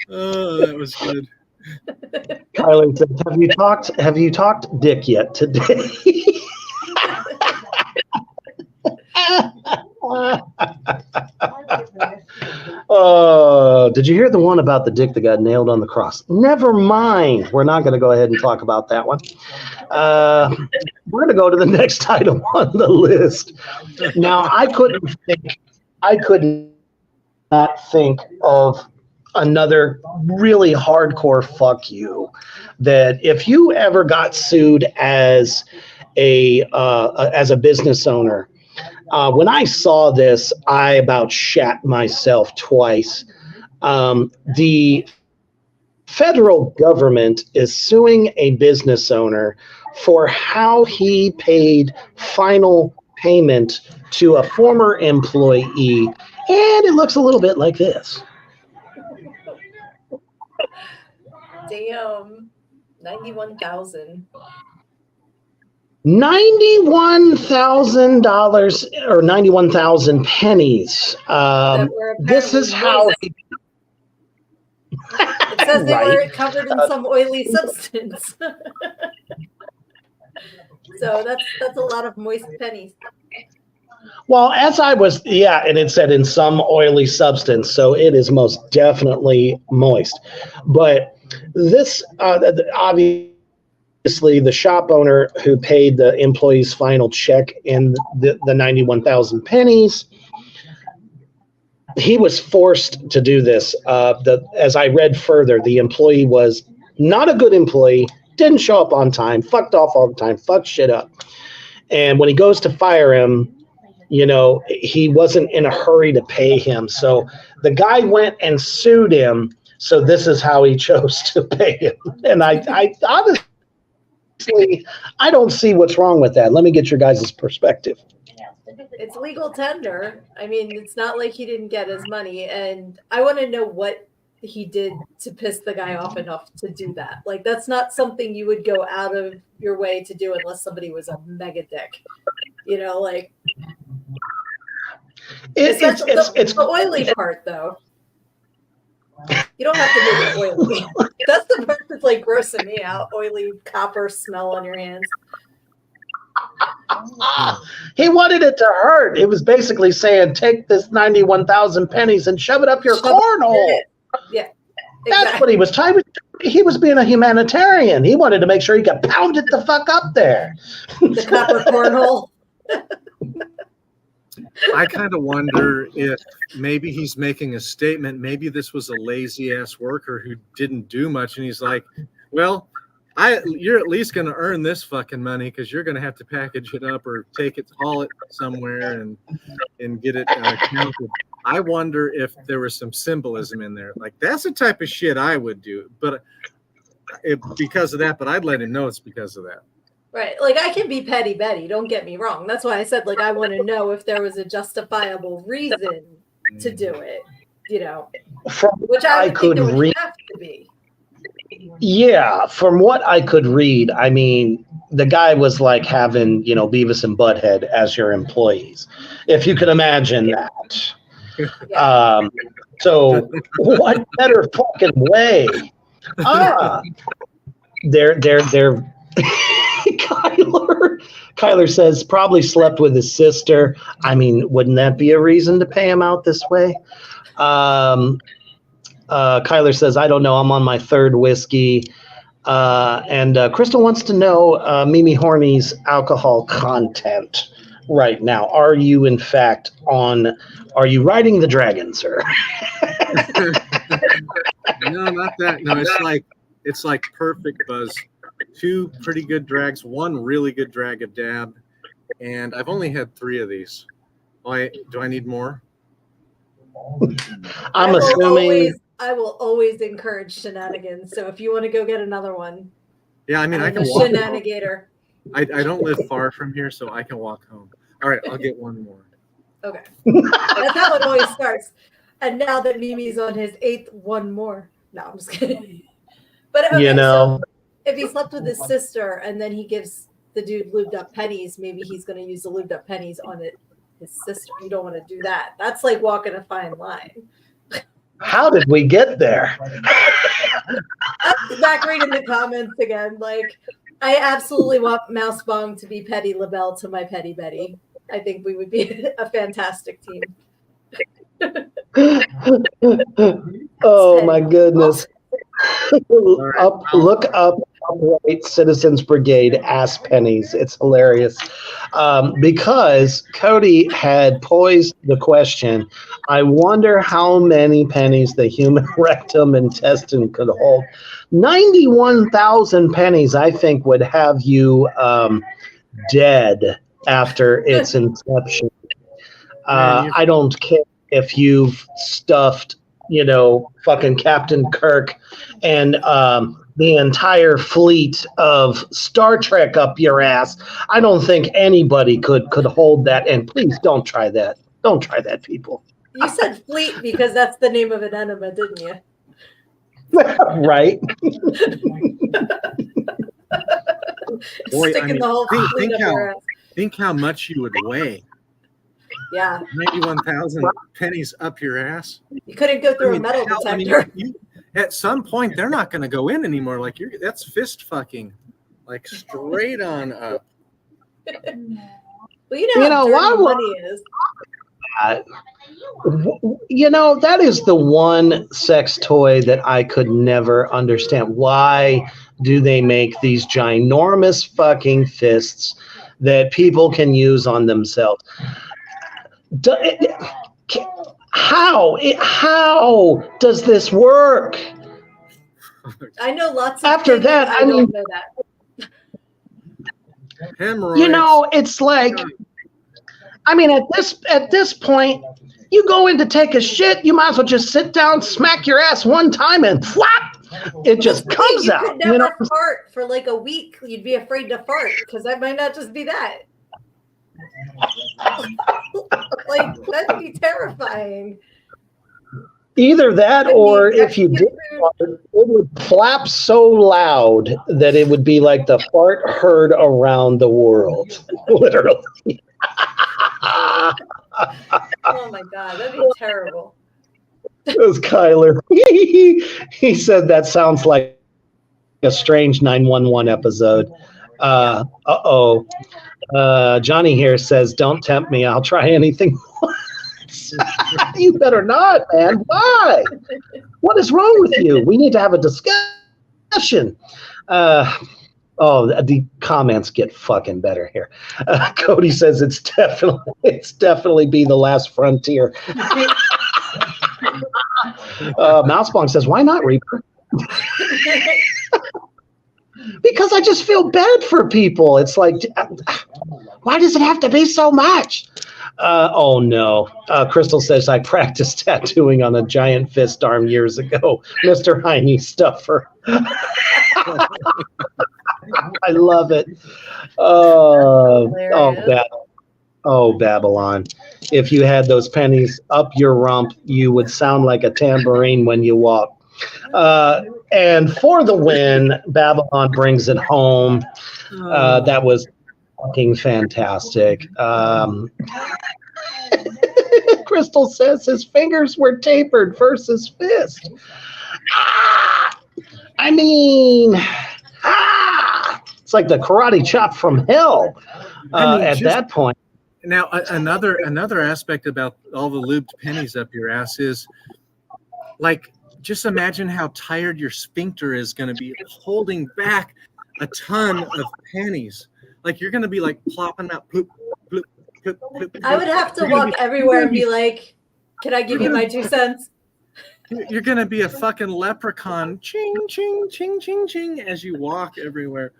Oh, that was good. Kylie says, have you talked dick yet today? Did you hear the one about the dick that got nailed on the cross? Never mind. We're not going to go ahead and talk about that one. We're going to go to the next item on the list. Now, I could not think of another really hardcore fuck you that if you ever got sued as a business owner. When I saw this, I about shat myself twice. The federal government is suing a business owner for how he paid final payment to a former employee, and it looks a little bit like this. Damn, 91,000. $91,000 or 91,000 pennies. This is how it says they were covered in some oily substance. So that's a lot of moist pennies. Well, as I was, and it said in some oily substance, so it is most definitely moist. But this, obviously, the shop owner who paid the employee's final check in the 91,000 pennies, he was forced to do this. As I read further, the employee was not a good employee, didn't show up on time, fucked off all the time, fucked shit up. And when he goes to fire him, he wasn't in a hurry to pay him. So the guy went and sued him. So this is how he chose to pay him. And I honestly, I don't see what's wrong with that. Let me get your guys' perspective. It's legal tender. I mean, it's not like he didn't get his money. And I want to know what he did to piss the guy off enough to do that. Like, that's not something you would go out of your way to do unless somebody was a mega dick. It's the oily part, though. You don't have to make it oily. That's the part that's like grossing me out. Oily copper smell on your hands. He wanted it to hurt. It was basically saying, take this 91,000 pennies and shove it up your cornhole. Yeah. Exactly. That's what he was trying. He was being a humanitarian. He wanted to make sure he got pounded the fuck up there. The copper cornhole. I kind of wonder if maybe he's making a statement. Maybe this was a lazy ass worker who didn't do much. And he's like, well, You're at least going to earn this fucking money because you're going to have to package it up or haul it somewhere and get it counted. I wonder if there was some symbolism in there. Like, that's the type of shit I would do, but because of that. But I'd let him know it's because of that. Right. Like, I can be petty Betty. Don't get me wrong. That's why I said, like, I want to know if there was a justifiable reason to do it, you know, which I could read. Have to be. Yeah, from what I could read, I mean, the guy was like having, you know, Beavis and Butthead as your employees, if you can imagine that. Yeah. So what better fucking way? They're Kyler says probably slept with his sister. I mean, wouldn't that be a reason to pay him out this way? Kyler says, I don't know. I'm on my third whiskey. And Crystal wants to know Mimi Horny's alcohol content right now. Are you, in fact, are you riding the dragon, sir? No, not that. No, it's like perfect buzz. 2 pretty good drags, 1 really good drag of dab. And I've only had 3 of these. Do I need more? I'm assuming. I will always encourage shenanigans. So if you want to go get another one. Yeah, I mean, I can walk. Shenanigator. I don't live far from here, so I can walk home. All right, I'll get 1 more. Okay. That's how it always starts. And now that Mimi's on his 8th, 1 more. No, I'm just kidding. But okay, so if he slept with his sister and then he gives the dude lubed up pennies, maybe he's going to use the lubed up pennies on his sister. You don't want to do that. That's like walking a fine line. How did we get there? Back reading the comments again. Like, I absolutely want Mouse Bong to be Petty LaBelle to my Petty Betty. I think we would be a fantastic team. Oh my goodness. Look up Upright Citizens Brigade ass pennies. It's hilarious. Because Cody had posed the question, I wonder how many pennies the human rectum intestine could hold. 91,000 pennies, I think, would have you dead after its inception. I don't care if you've stuffed, you know, fucking Captain Kirk and the entire fleet of Star Trek up your ass. I don't think anybody could hold that. And please don't try that. Don't try that, people. You said fleet because that's the name of an enema, didn't you? Right. Boy, Sticking the whole fleet up your ass. Think how much you would weigh. Yeah. 91,000 pennies up your ass. You couldn't go through a metal detector. At some point, they're not going to go in anymore. Like, that's fist fucking. Like, straight on up. Well, you know how dirty money is. You know, that is the one sex toy that I could never understand. Why do they make these ginormous fucking fists that people can use on themselves? How does this work? I know lots of after that. I mean, know that. Hemorrhoids. You know, it's like, I mean, at this point, you go in to take a shit, you might as well just sit down, smack your ass one time, and flap, it just comes out. You could never fart for like a week. You'd be afraid to fart because that might not just be that. Like, that'd be terrifying. Either that, or if you did fart, it would flap so loud that it would be like the fart heard around the world, literally. Oh my God, that'd be terrible. It was Kyler. He said that sounds like a strange 911 episode. Johnny here says, don't tempt me. I'll try anything once. You better not, man. Why? What is wrong with you? We need to have a discussion. The comments get fucking better here. Cody says it's definitely be the last frontier. Mousebong says, why not, Reaper? Because I just feel bad for people. It's like, why does it have to be so much? Oh no. Crystal says I practiced tattooing on a giant fist arm years ago. Mr. Heine Stuffer. I love it. Babylon. If you had those pennies up your rump, you would sound like a tambourine when you walk. And for the win, Babylon brings it home. That was fucking fantastic. Crystal says his fingers were tapered versus fist. I mean, it's like the karate chop from hell at that point. Now, another aspect about all the lubed pennies up your ass is, like, just imagine how tired your sphincter is going to be holding back a ton of pennies. Like, you're going to be like plopping out, poop, bloop, poop, poop. I would have to walk everywhere and be like, "Can I give you my 2 cents?" You're going to be a fucking leprechaun, ching, ching, ching, ching, ching, as you walk everywhere.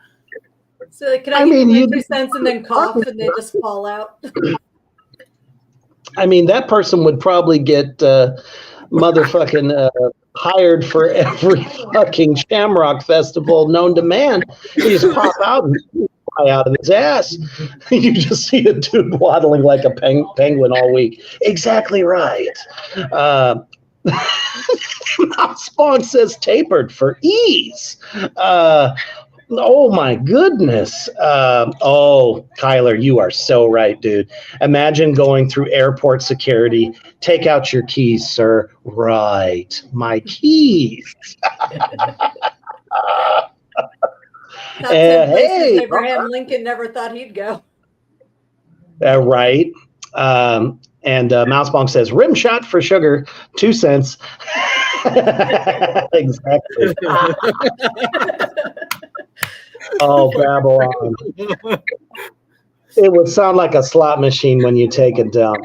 So, like, can I give you my 2 cents and then cough and they just fall out? I mean, that person would probably get motherfucking hired for every fucking Shamrock Festival known to man. He just pop out and fly out of his ass. You just see a dude waddling like a penguin all week. Exactly right. Spawn says tapered for ease. Oh my goodness. Kyler, you are so right, dude. Imagine going through airport security. Take out your keys, sir. Right. My keys. Hey, Abraham Lincoln never thought he'd go. Right. And Mousebonk says, rim shot for sugar, 2 cents. Exactly. Oh, Babylon. It would sound like a slot machine when you take it down.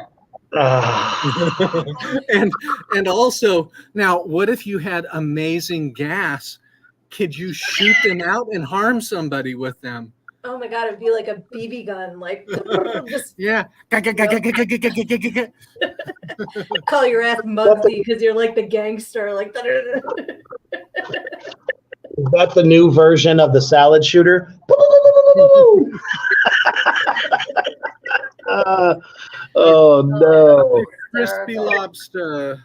And also, now, what if you had amazing gas? Could you shoot them out and harm somebody with them? Oh my God, it'd be like a BB gun, like just yeah. Call your ass Muggsy because you're like the gangster, like. Is that the new version of the salad shooter? Oh no! Crispy lobster.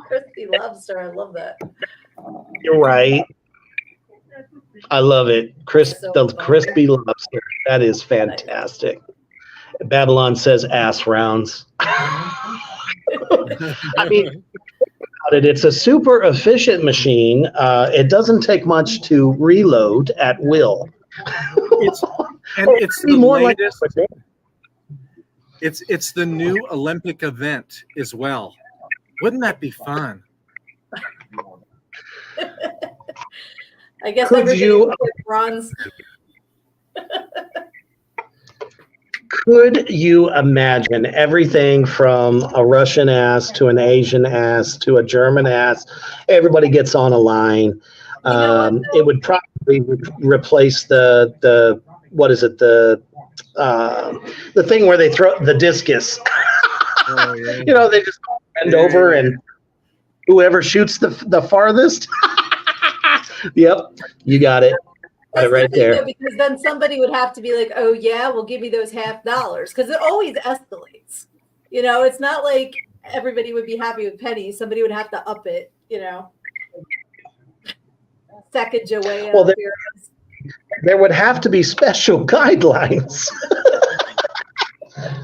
Crispy lobster, I love that. You're right. I love it. The crispy lobster. That is fantastic. Babylon says ass rounds. I mean, it's a super efficient machine. It doesn't take much to reload at will. It's the more latest. It's the new Olympic event as well. Wouldn't that be fun? I guess Could you bronze. Could you imagine everything from a Russian ass to an Asian ass to a German ass? Everybody gets on a line. It would probably replace the what is it, the thing where they throw the discus. Oh, yeah. You know, they just bend over and whoever shoots the farthest. Yep, you got it. That's right there. Though, because then somebody would have to be like, "Oh yeah, we'll give you those $50," because it always escalates. You know, it's not like everybody would be happy with pennies. Somebody would have to up it. You know, Sackage away. Well, there would have to be special guidelines.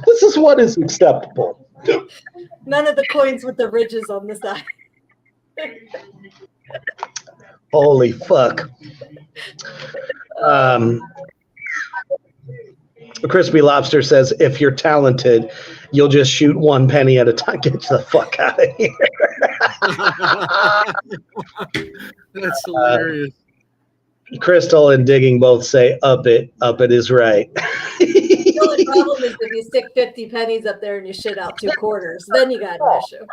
This is what is acceptable. None of the coins with the ridges on the side. Holy fuck. Crispy Lobster says, if you're talented, you'll just shoot one penny at a time. Get the fuck out of here. That's hilarious. Crystal and Digging both say, up it is right. The only problem is if you stick 50 pennies up there and you shit out 2 quarters, then you got an issue.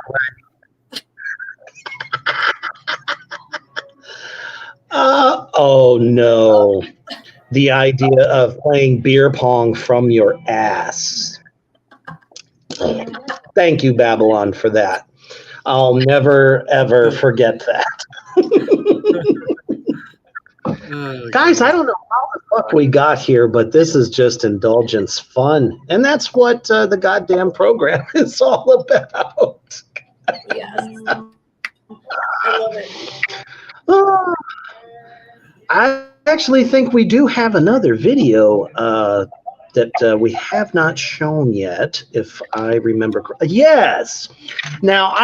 Oh no. The idea of playing beer pong from your ass. Thank you, Babylon, for that. I'll never, ever forget that. Guys, I don't know how the fuck we got here, but this is just indulgence fun. And that's what the goddamn program is all about. Yes. I love it. Oh, I actually think we do have another video that we have not shown yet, if I remember. Yes. Now,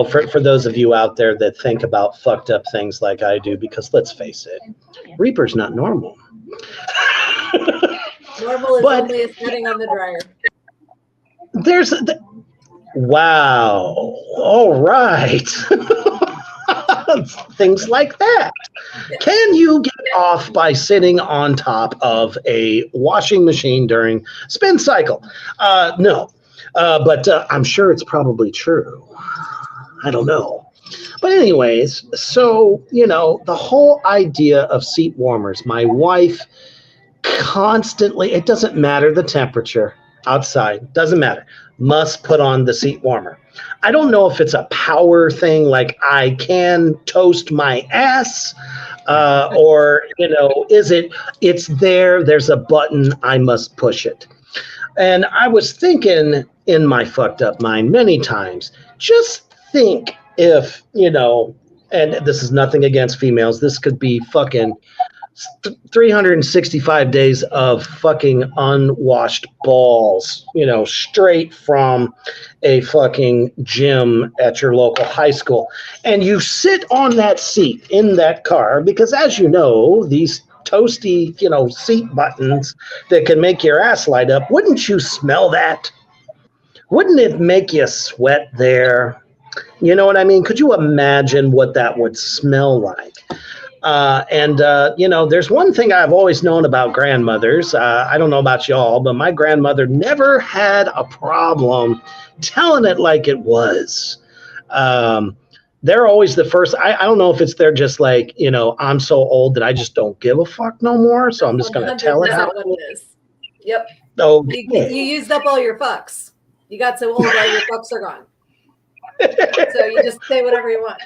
for those of you out there that think about fucked up things like I do, because let's face it, Reaper's not normal. Normal is only a setting on the dryer. Wow. All right. Things like that. Can you get off by sitting on top of a washing machine during spin cycle? No. But I'm sure it's probably true. I don't know. But anyways, so, the whole idea of seat warmers, my wife constantly, it doesn't matter the temperature outside, doesn't matter, must put on the seat warmer. I don't know if it's a power thing, like I can toast my ass, or, it's there's a button, I must push it. And I was thinking in my fucked up mind many times, just think if, and this is nothing against females, this could be fucking 365 days of fucking unwashed balls, straight from a fucking gym at your local high school. And you sit on that seat in that car because, as you know, these toasty, seat buttons that can make your ass light up. Wouldn't you smell that? Wouldn't it make you sweat there? You know what I mean? Could you imagine what that would smell like? There's one thing I've always known about grandmothers. I don't know about y'all, but my grandmother never had a problem telling it like it was. They're always the first. I don't know if they're just like, I'm so old that I just don't give a fuck no more. So I'm just going to tell it how it is. Yep. Oh, you used up all your fucks. You got so old, all your fucks are gone. So you just say whatever you want.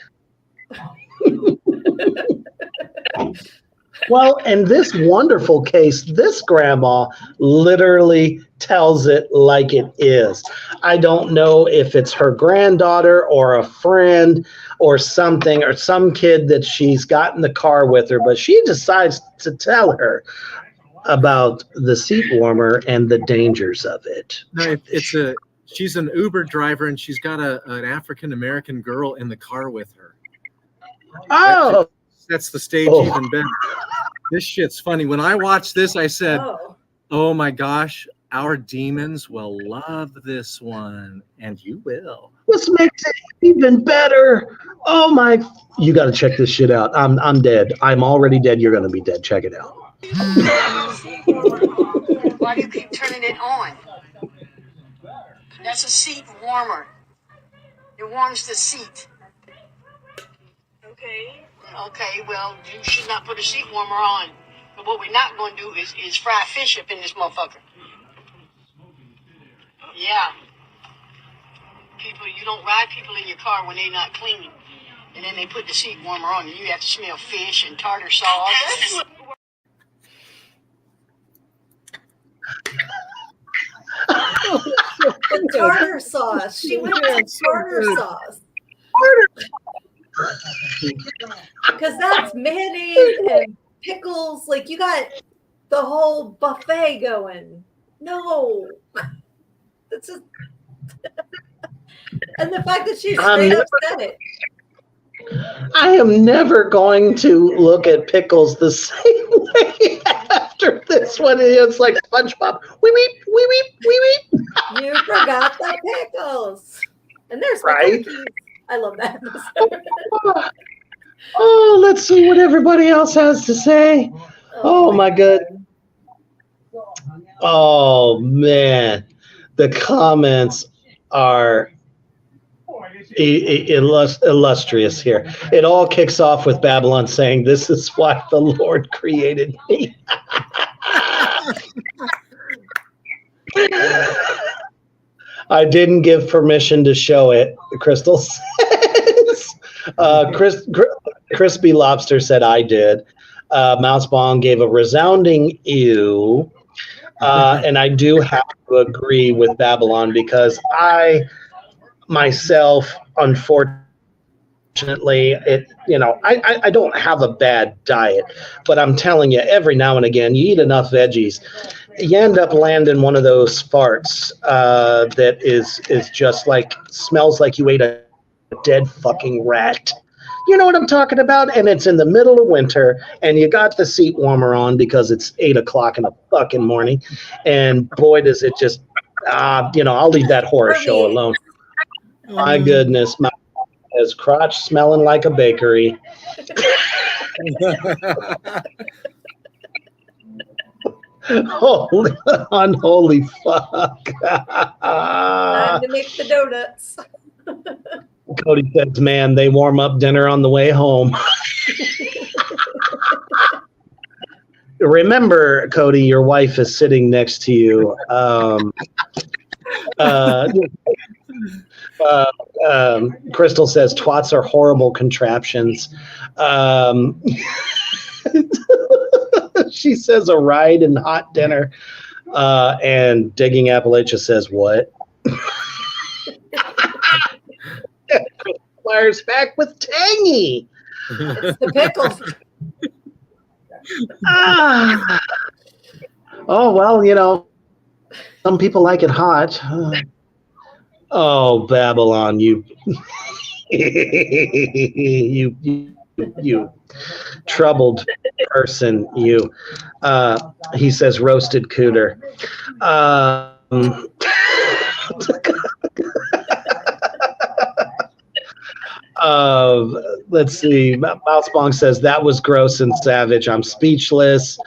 Well, in this wonderful case, this grandma literally tells it like it is. I don't know if it's her granddaughter or a friend or something, or some kid that she's got in the car with her, but she decides to tell her about the seat warmer and the dangers of it. No, she's an Uber driver, and she's got an African-American girl in the car with her. Oh, that's the stage even better. This shit's funny. When I watched this, I said, oh my gosh, our demons will love this one, and you will. This makes it even better. Oh my, you got to check this shit out. I'm dead. I'm already dead. You're going to be dead. Check it out. Why do you keep turning it on? That's a seat warmer. It warms the seat. Okay, well, you should not put a seat warmer on. But what we're not going to do is fry fish up in this motherfucker. Yeah. You don't ride people in your car when they're not clean. And then they put the seat warmer on, and you have to smell fish and tartar sauce. The tartar sauce. She went with tartar sauce. Because that's mayonnaise and pickles. Like, you got the whole buffet going. No. It's just... And the fact that she straight up said it. I am never going to look at pickles the same way after this one. It's like SpongeBob. Wee weep, wee weep, wee weep. You forgot the pickles. And there's right. Cookies. I love that. Oh, let's see what everybody else has to say. Oh my God. Oh man. The comments are illustrious here. It all kicks off with Babylon saying, "This is why the Lord created me." I didn't give permission to show it, Crystal says. Crispy Lobster said I did. Mouse Bong gave a resounding ew. And I do have to agree with Babylon because I myself, unfortunately, I don't have a bad diet, but I'm telling you, every now and again, you eat enough veggies, you end up landing one of those farts that is just like, smells like you ate a dead fucking rat. You know what I'm talking about? And it's in the middle of winter, and you got the seat warmer on because it's 8 o'clock in the fucking morning. And boy, does it just, I'll leave that horror show alone. My goodness, my his crotch smelling like a bakery. Unholy fuck. Time to make the donuts. Cody says, man, they warm up dinner on the way home. Remember, Cody, your wife is sitting next to you. Crystal says, twats are horrible contraptions. She says, a ride and hot dinner. And Digging Appalachia says, what? Flyers back with tangy. It's the pickles. Oh, well, some people like it hot. Oh, Babylon, you troubled person, you. He says roasted cooter. Let's see. Mousebong says that was gross and savage. I'm speechless.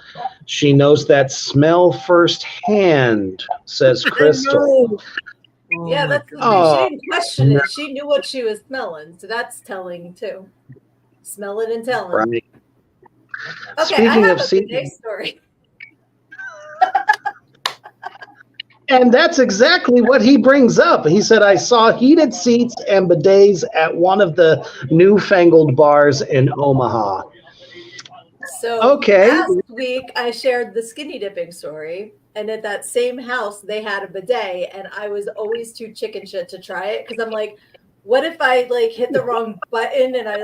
She knows that smell firsthand, says Crystal. Yeah, that's the thing. She didn't question it. She knew what she was smelling, so that's telling too. Smelling and telling. Right. Okay, Speaking I have of a bidet story. And that's exactly what he brings up. He said, I saw heated seats and bidets at one of the newfangled bars in Omaha. So last week I shared the skinny dipping story, and at that same house they had a bidet, and I was always too chicken shit to try it because I'm like, what if I hit the wrong button and I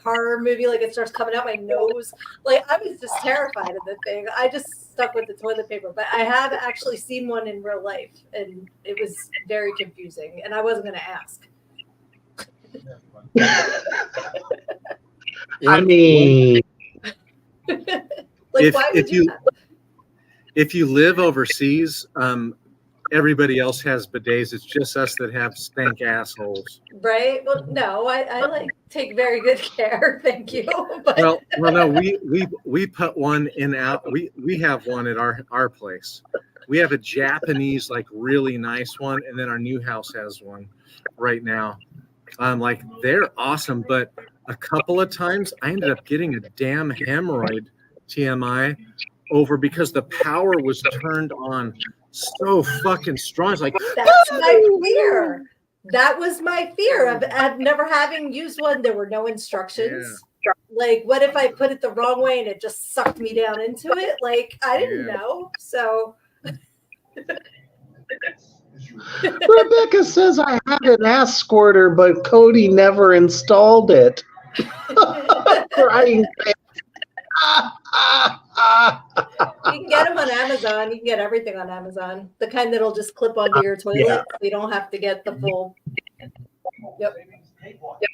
horror movie, it starts coming out my nose? I was just terrified of the thing. I just stuck with the toilet paper, but I have actually seen one in real life, and it was very confusing, and I wasn't going to ask. I mean, if you live overseas, everybody else has bidets. It's just us that have stank assholes. Right? Well, no, I take very good care. Thank you. But... Well, no, we put one in out. We have one at our place. We have a Japanese, really nice one, and then our new house has one right now. They're awesome, but a couple of times I ended up getting a damn hemorrhoid, TMI, over because the power was turned on so fucking strong. It's that's my fear. That was my fear of never having used one. There were no instructions. Yeah. What if I put it the wrong way and it just sucked me down into it? I didn't know. So Rebecca says I had an ass squirter, but Cody never installed it. Crying. You can get them on Amazon. You can get everything on Amazon. The kind that'll just clip onto your toilet. Yeah. So you don't have to get the full. Yep.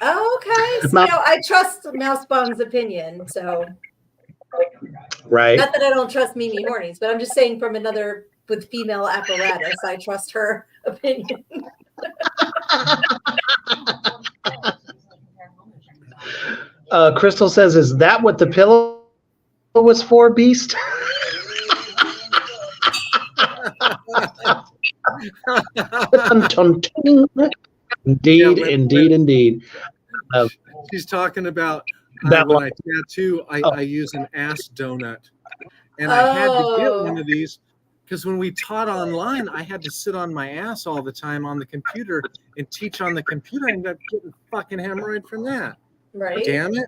Oh, okay. So I trust Mousebong's opinion. So. Right. Not that I don't trust Mimi Hornies, but I'm just saying from another with female apparatus, I trust her opinion. Crystal says, "Is that what the pillow was for, Beast?" Indeed, Yeah, indeed. she's talking about when Babylon. I tattoo, Oh. I use an ass donut. And I had to get one of these because when we taught online, I had to sit on my ass all the time on the computer and teach on the computer. I ended up getting a fucking hemorrhoid from that. Right. Damn it.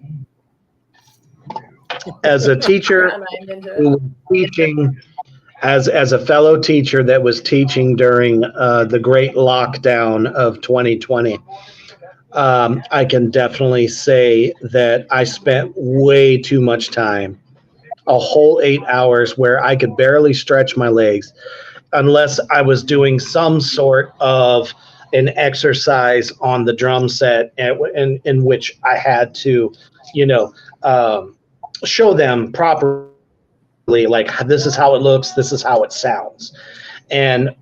As a teacher who was teaching, as a fellow teacher that was teaching during the great lockdown of 2020, I can definitely say that I spent way too much time, a whole 8 hours where I could barely stretch my legs unless I was doing some sort of an exercise on the drum set in which I had to, show them properly, like this is how it looks, this is how it sounds.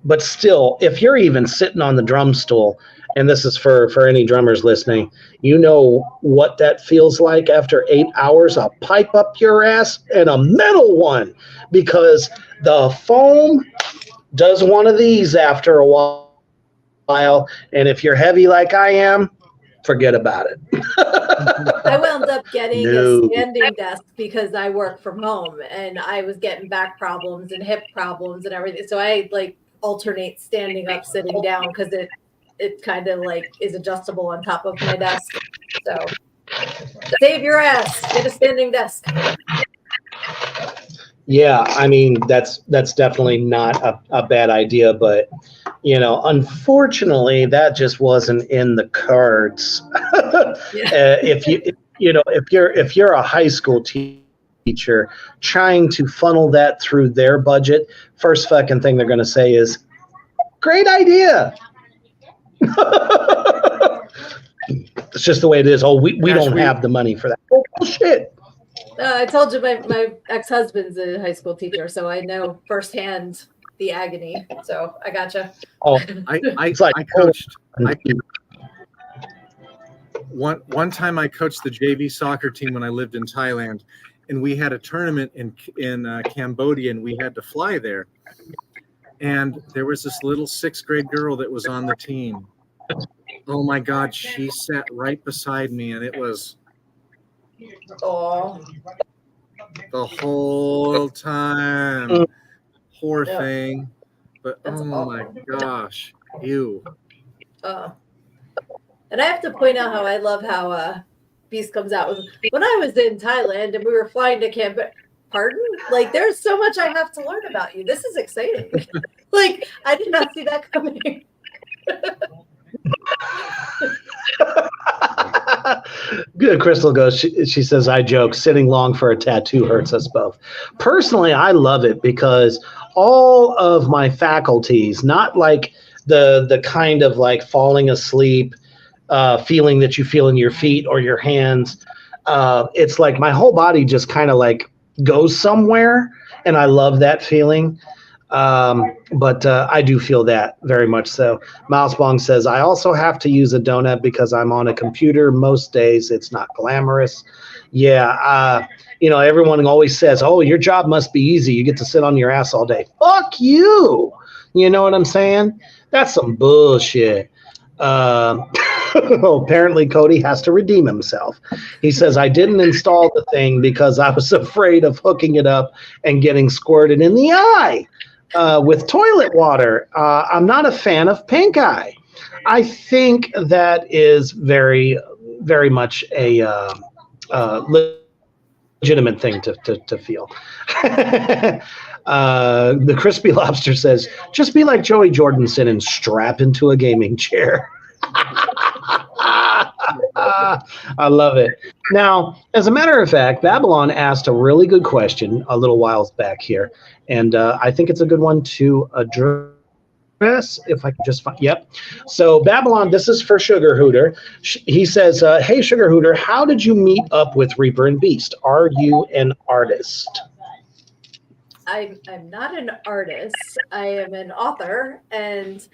But still, if you're even sitting on the drum stool, and this is for any drummers listening, you know what that feels like after 8 hours, a pipe up your ass and a metal one, because the foam does one of these after a while. And if you're heavy like I am, forget about it. I wound up getting No. a standing desk because I work from home and I was getting back problems and hip problems and everything. So I like alternate standing up, sitting down because it kind of like is adjustable on top of my desk. So save your ass, get a standing desk. Yeah, I mean that's definitely not a bad idea, but unfortunately, that just wasn't in the cards. If you're a high school teacher trying to funnel that through their budget, first fucking thing they're going to say is, "Great idea." It's just the way it is. Oh, we don't have the money for that. Oh, shit. I told you my ex-husband's a high school teacher, so I know firsthand the agony. So I gotcha. Oh, I coached. One time I coached the JV soccer team when I lived in Thailand, and we had a tournament in Cambodia, and we had to fly there. And there was this little 6th grade girl that was on the team. Oh my God, she sat right beside me, and it was the whole time. Poor thing. But That's oh awful. my gosh, ew. And I have to point out how I love how Beast comes out with, when I was in Thailand and we were flying to Cambodia. Pardon? Like, there's so much I have to learn about you. This is exciting. Like, I did not see that coming. Good. Crystal goes, she says, I joke, sitting long for a tattoo hurts us both. Personally, I love it because all of my faculties, not like the kind of like falling asleep, feeling that you feel in your feet or your hands. It's like my whole body just kind of like goes somewhere, and I love that feeling. But I do feel that very much so. Mouse Bong says, I also have to use a donut because I'm on a computer most days. It's not glamorous. Yeah. Everyone always says, oh, your job must be easy. You get to sit on your ass all day. Fuck you. You know what I'm saying? That's some bullshit. Apparently Cody has to redeem himself. He says, I didn't install the thing because I was afraid of hooking it up and getting squirted in the eye with toilet water. I'm not a fan of pink eye. I think that is very, very much a legitimate thing to feel. The Crispy Lobster says, just be like Joey Jordanson and strap into a gaming chair. I love it. Now, as a matter of fact, Babylon asked a really good question a little while back here, and I think it's a good one to address. If I can just find, yep. So Babylon, this is for Sugar Hooter. He says, hey, Sugar Hooter, how did you meet up with Reaper and Beast? Are you an artist? I'm not an artist. I am an author, and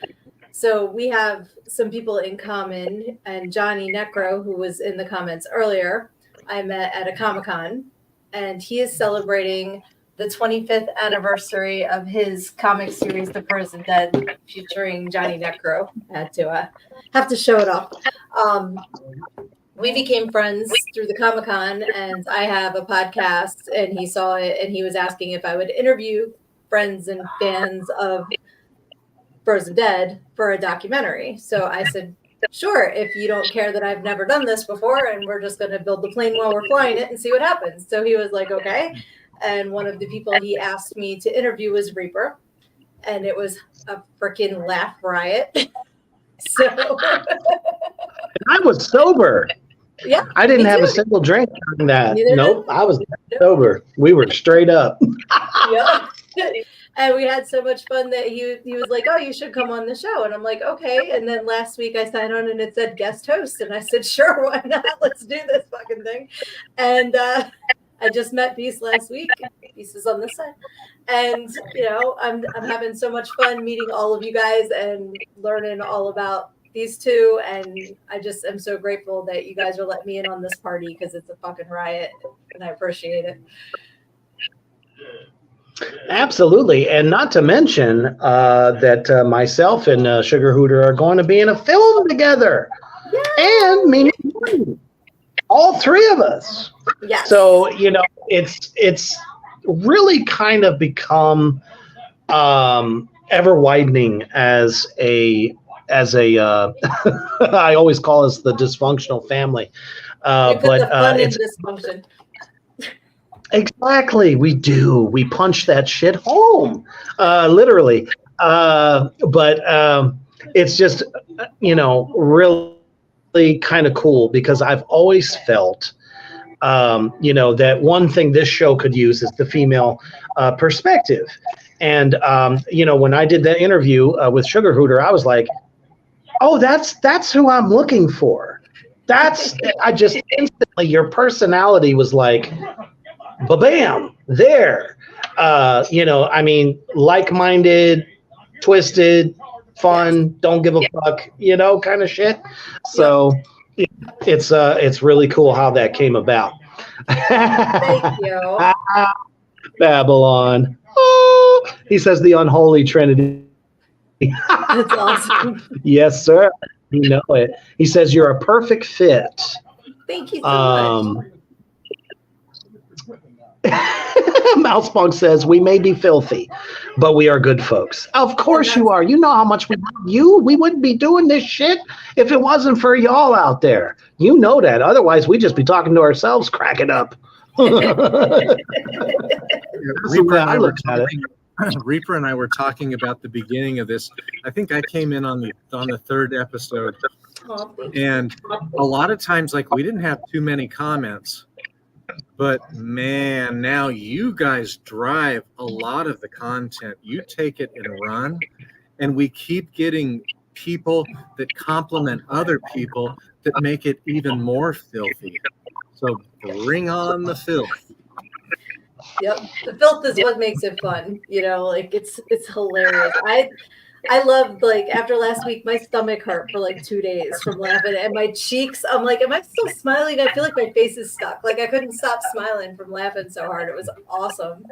so we have some people in common. And Johnny Necro, who was in the comments earlier, I met at a Comic-Con, and he is celebrating the 25th anniversary of his comic series, The Prison Dead, featuring Johnny Necro. Had to have to show it off. We became friends through the Comic-Con, and I have a podcast, and he saw it, and he was asking if I would interview friends and fans of Frozen Dead for a documentary. So I said, sure, if you don't care that I've never done this before, and we're just going to build the plane while we're flying it and see what happens. So he was like, okay. And one of the people he asked me to interview was Reaper, and it was a freaking laugh riot. So I was sober. Yeah, I didn't have a single drink during that. Neither Nope, did. I was sober. We were straight up. Yeah. And we had so much fun that he was like, oh, you should come on the show. And I'm like, okay. And then last week I signed on and it said guest host. And I said, sure, why not? Let's do this fucking thing. And I just met Beast last week. Beast is on this side. And, you know, I'm having so much fun meeting all of you guys and learning all about these two. And I just am so grateful that you guys are letting me in on this party because it's a fucking riot. And I appreciate it. Absolutely. And not to mention that myself and Sugar Hooter are going to be in a film together. And Mimi, all three of us. Yes. So, you know, it's really kind of become ever widening as a I always call us the dysfunctional family. You put the fun in it's dysfunction. exactly, we do. We punch that shit home, literally. But it's just, you know, really kind of cool because I've always felt, you know, that one thing this show could use is the female perspective. And, you know, when I did that interview with Sugar Hooter, I was like, oh, that's who I'm looking for. I just instantly, your personality was like, ba-bam, there. You know, I mean, like-minded, twisted, fun, don't give a fuck, you know, kind of shit. So it's really cool how that came about. Thank you. Babylon. Oh, he says the unholy trinity. That's awesome. Yes, sir. You know it. He says you're a perfect fit. Thank you so much. Mousepunk says we may be filthy, but we are good folks. Of course you are. You know how much we love you. We wouldn't be doing this shit if it wasn't for y'all out there. You know that. Otherwise, we'd just be talking to ourselves, cracking up. Reaper and I were talking about the beginning of this. I think I came in on the third episode, and a lot of times, like, we didn't have too many comments, but man, now you guys drive a lot of the content. You take it and run, and we keep getting people that compliment other people that make it even more filthy. So bring on the filth. Yep, the filth is what makes it fun. You know, like it's hilarious. I love, like, after last week, my stomach hurt for like 2 days from laughing, and my cheeks. I'm like, am I still smiling? I feel like my face is stuck. Like I couldn't stop smiling from laughing so hard. It was awesome.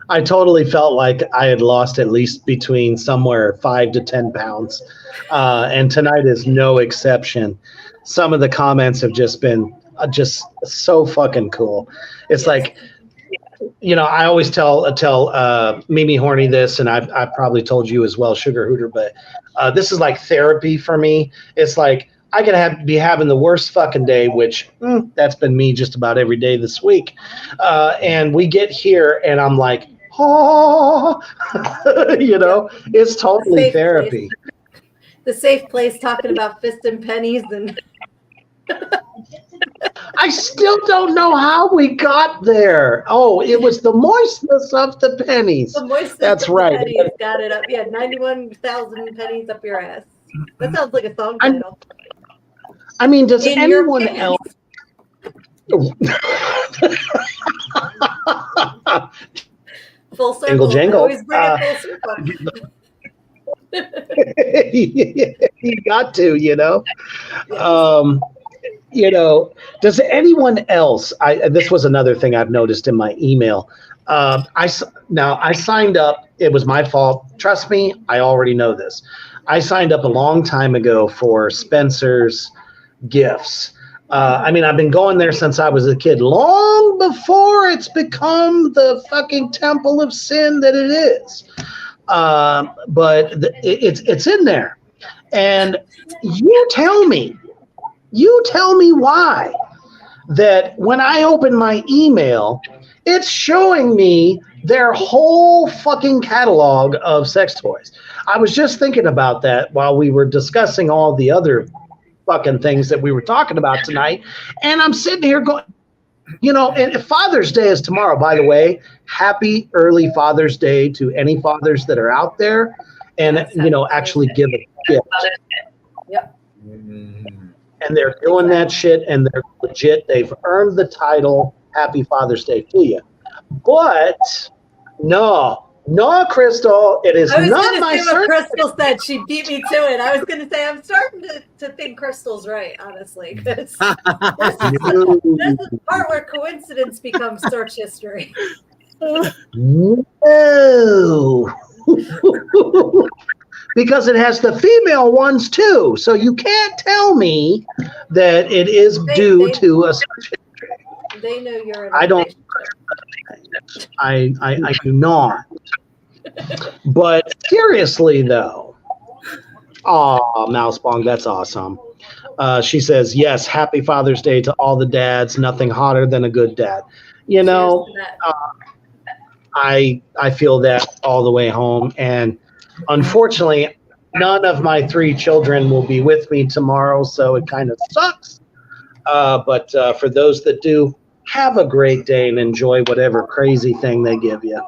I totally felt like I had lost at least between somewhere 5 to 10 pounds, and tonight is no exception. Some of the comments have just been just so fucking cool. It's like, you know, I always tell Mimi Horny this, and I've probably told you as well, Sugar Hooter, but this is like therapy for me. It's like I could be having the worst fucking day, which that's been me just about every day this week. And we get here, and I'm like, oh, you know, it's totally Safe therapy. place. The safe place talking about fist and pennies and. I still don't know how we got there. Oh, it was the moistness of the pennies. The moistness That's of right. The pennies got it up. Yeah, 91,000 pennies up your ass. That sounds like a song title. I mean, does In anyone your else? Full circle. Jingle, jingle. Always bring it full circle. You got to, you know. You know, does anyone else? This was another thing I've noticed in my email. Now I signed up. It was my fault. Trust me, I already know this. I signed up a long time ago for Spencer's Gifts. I mean, I've been going there since I was a kid, long before it's become the fucking temple of sin that it is. But it's in there, and you tell me why that when I open my email, it's showing me their whole fucking catalog of sex toys. I was just thinking about that while we were discussing all the other fucking things that we were talking about tonight. And I'm sitting here going, and Father's Day is tomorrow, by the way. Happy early Father's Day to any fathers that are out there and, actually give a gift. Yep. And they're doing that shit, and they're legit. They've earned the title Happy Father's Day to you. But no, Crystal, it is not my what Crystal said. She beat me to it. I was going to say, I'm starting to think Crystal's right, honestly. Because this is the part where coincidence becomes search history. No. Because it has the female ones too. So you can't tell me that it is due to a search history. They know you're in a I don't. I do not. But seriously, though, Mousebong, that's awesome. She says, yes, happy Father's Day to all the dads. Nothing hotter than a good dad. I feel that all the way home. And unfortunately, none of my 3 children will be with me tomorrow, so it kind of sucks. But for those that do, have a great day and enjoy whatever crazy thing they give you.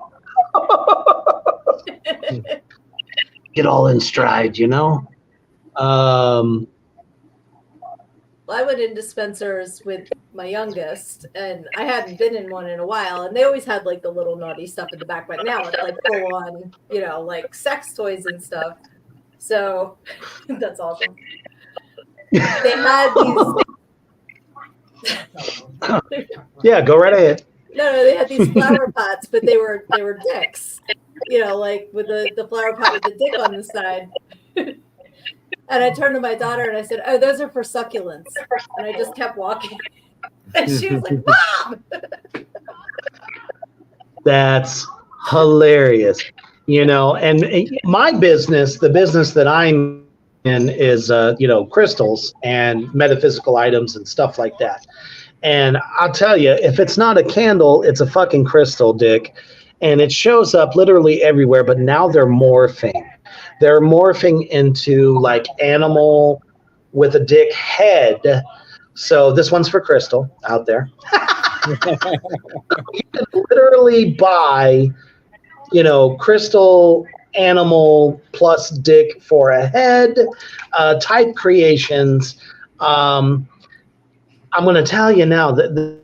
Get all in stride, Well, I went into Spencer's with my youngest, and I hadn't been in one in a while, and they always had like the little naughty stuff in the back, but now it's like full on, like sex toys and stuff. So that's awesome. They had these. Yeah, go right ahead. No, they had these flower pots, but they were dicks. Like with the flower pot with the dick on the side. And I turned to my daughter and I said, "Oh, those are for succulents." And I just kept walking. And she was like, "Mom!" That's hilarious. And my business, the business that I'm in is, crystals and metaphysical items and stuff like that. And I'll tell you, if it's not a candle, it's a fucking crystal, Dick. And it shows up literally everywhere, but now they're morphing. They're morphing into like animal with a dick head. So this one's for Crystal out there. You can literally buy, crystal animal plus dick for a head type creations. I'm going to tell you now that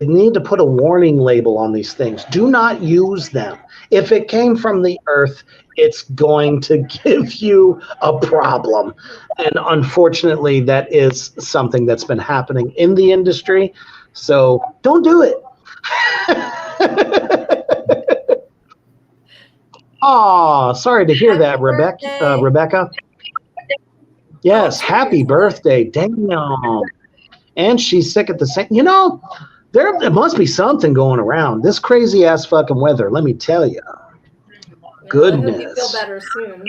you need to put a warning label on these things. Do not use them. If it came from the earth, it's going to give you a problem. And unfortunately, that is something that's been happening in the industry. So don't do it. Oh, sorry to hear that, Rebecca. Yes, happy birthday. Damn. And she's sick at the same. There must be something going around. This crazy ass fucking weather, let me tell you. Goodness. I hope you feel better soon.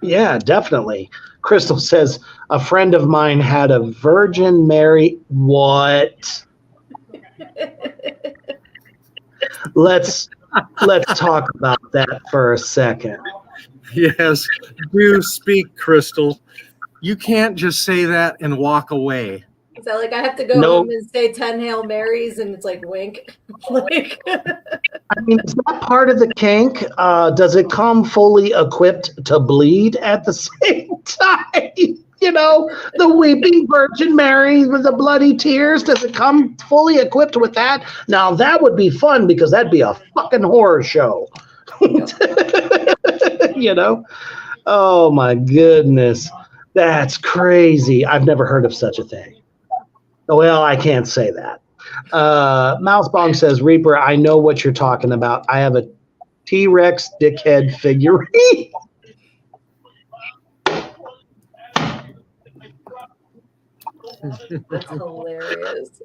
Yeah, definitely. Crystal says a friend of mine had a Virgin Mary. What? Let's talk about that for a second. Yes, do speak, Crystal. You can't just say that and walk away. So like I have to go home and say 10 Hail Marys and it's like wink. Like I mean, is that part of the kink? Does it come fully equipped to bleed at the same time? The weeping Virgin Mary with the bloody tears. Does it come fully equipped with that? Now that would be fun because that'd be a fucking horror show. Oh my goodness. That's crazy. I've never heard of such a thing. Well, I can't say that. Mousebong says, Reaper, I know what you're talking about. I have a T-Rex dickhead figurine. That's hilarious.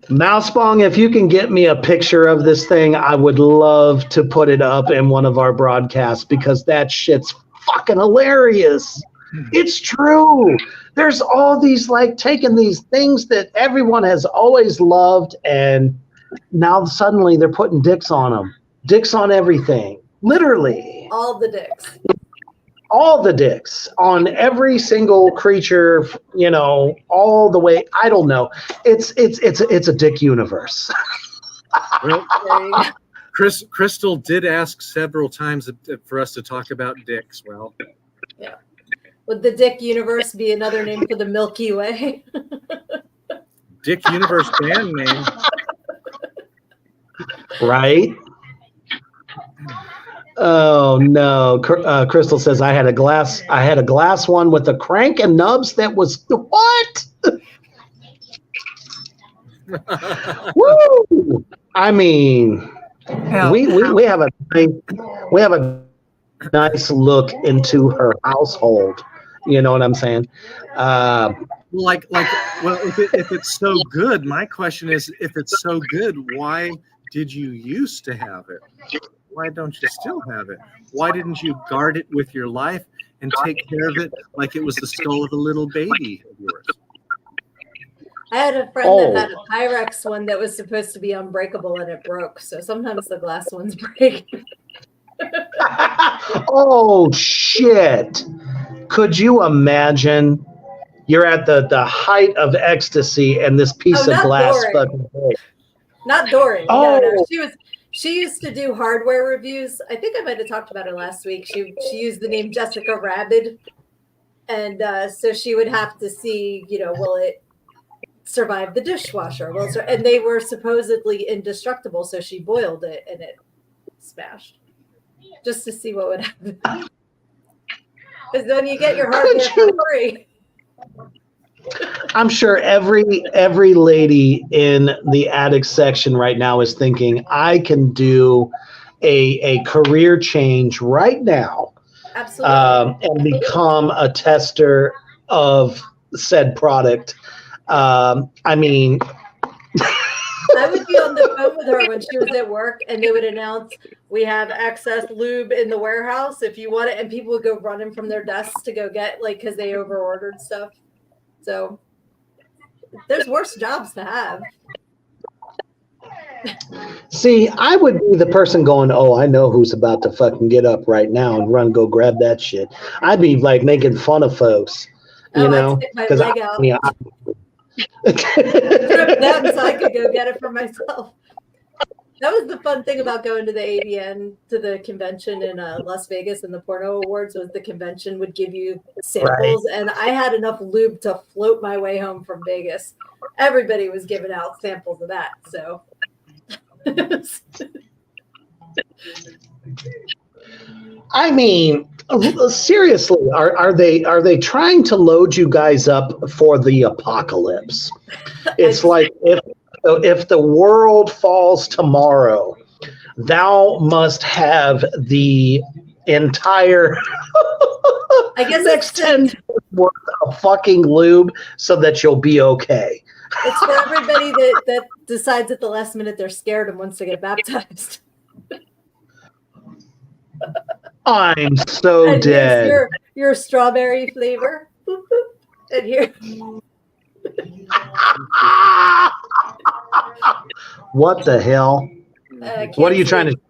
Mousebong, if you can get me a picture of this thing, I would love to put it up in one of our broadcasts because that shit's fucking hilarious. It's true. There's all these, like, taking these things that everyone has always loved, and now suddenly they're putting dicks on them. Dicks on everything. Literally. All the dicks. All the dicks on every single creature, you know, all the way. I don't know. It's a dick universe. Crystal did ask several times for us to talk about dicks. Well, yeah. Would the Dick Universe be another name for the Milky Way? Dick Universe band name. Right? Oh no! Crystal says I had a glass one with a crank and nubs that was what? Woo! I mean, we have a nice look into her household. You know what I'm saying? Well, if it's so good, my question is, if it's so good, why did you used to have it? Why don't you still have it? Why didn't you guard it with your life and take care of it like it was the skull of a little baby of yours? I had a friend that had a Pyrex one that was supposed to be unbreakable and it broke. So sometimes the glass ones break. Oh shit! Could you imagine? You're at the height of ecstasy and this piece of glass fucking breaks. Not Dory. Oh. No. She used to do hardware reviews. I think I might have talked about her last week. She used the name Jessica Rabbit. And so she would have to see, you know, will it survive the dishwasher? And they were supposedly indestructible. So she boiled it and it smashed just to see what would happen. Because then you get your hardware for free. I'm sure every lady in the addict section right now is thinking, I can do a career change right now. Absolutely. And become a tester of said product. I mean, I would be on the phone with her when she was at work and they would announce, we have excess lube in the warehouse if you want it. And people would go running from their desks to go get, like, because they over-ordered stuff. So there's worse jobs to have. See, I would be the person going, oh, I know who's about to fucking get up right now and run, go grab that shit. I'd be like making fun of folks, you know? I'd stick my leg out. Trip them so I could go get it for myself. That was the fun thing about going to the AVN, to the convention in Las Vegas, and the Porno Awards was the convention would give you samples, right. And I had enough lube to float my way home from Vegas. Everybody was giving out samples of that, so. I mean, seriously, are they trying to load you guys up for the apocalypse? It's like if the world falls tomorrow, thou must have the entire I guess next 10 years worth of fucking lube so that you'll be okay. It's for everybody that decides at the last minute they're scared and wants to get baptized. I'm so and dead. Your strawberry flavor. And here. What the hell? What are you trying to do?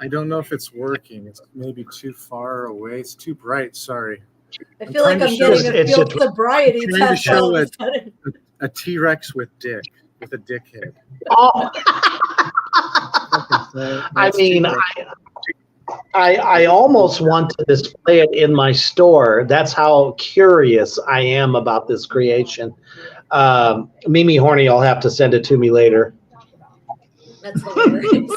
I don't know if it's working. It's maybe too far away. It's too bright. Sorry. I feel like I'm getting a field sobriety test. Show a T-Rex with a dick head. Oh. I mean, I almost want to display it in my store. That's how curious I am about this creation. Mimi Horny, I'll have to send it to me later. That's hilarious.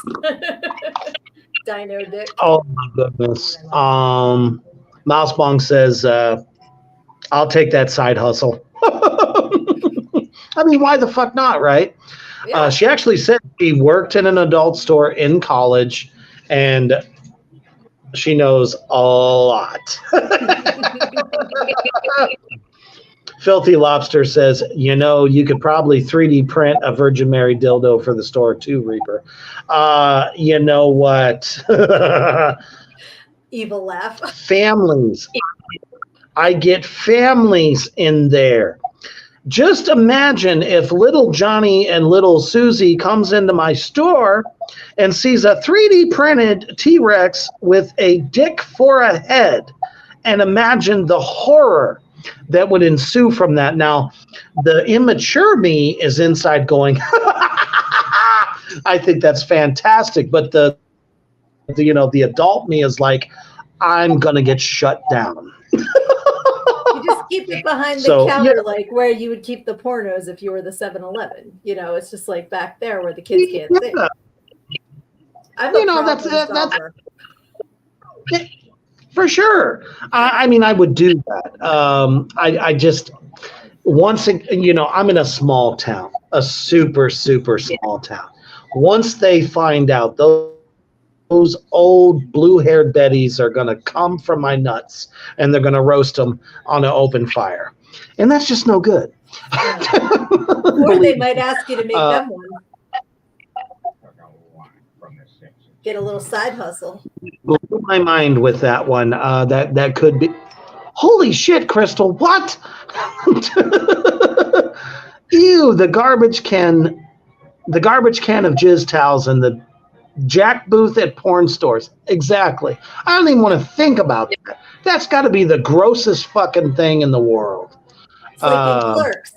Dino dick. Oh my goodness. Mousebong says, I'll take that side hustle. I mean, why the fuck not, right? Yeah. She actually said she worked in an adult store in college, and she knows a lot. Filthy Lobster says, you could probably 3D print a Virgin Mary dildo for the store too, Reaper. You know what? Evil laugh. Families. I get families in there. Just imagine if little Johnny and little Susie comes into my store and sees a 3D printed T-Rex with a dick for a head, and imagine the horror that would ensue from that. Now, the immature me is inside going, I think that's fantastic, but the adult me is like, I'm gonna get shut down. You just keep it behind the counter, like where you would keep the pornos if you were the 7-Eleven. It's just like back there where the kids can't see. That's for sure. I mean, I would do that. I just once I'm in a small town, a super super small town. Once they find out those old blue-haired Bettys are going to come from my nuts, and they're going to roast them on an open fire. And that's just no good. Or they might ask you to make them one. Get a little side hustle. Blew my mind with that one. That could be. Holy shit, Crystal! What? Ew! The garbage can of jizz towels and the Jack booth at porn stores. Exactly. I don't even want to think about that. That's got to be the grossest fucking thing in the world. It's like in Clerks,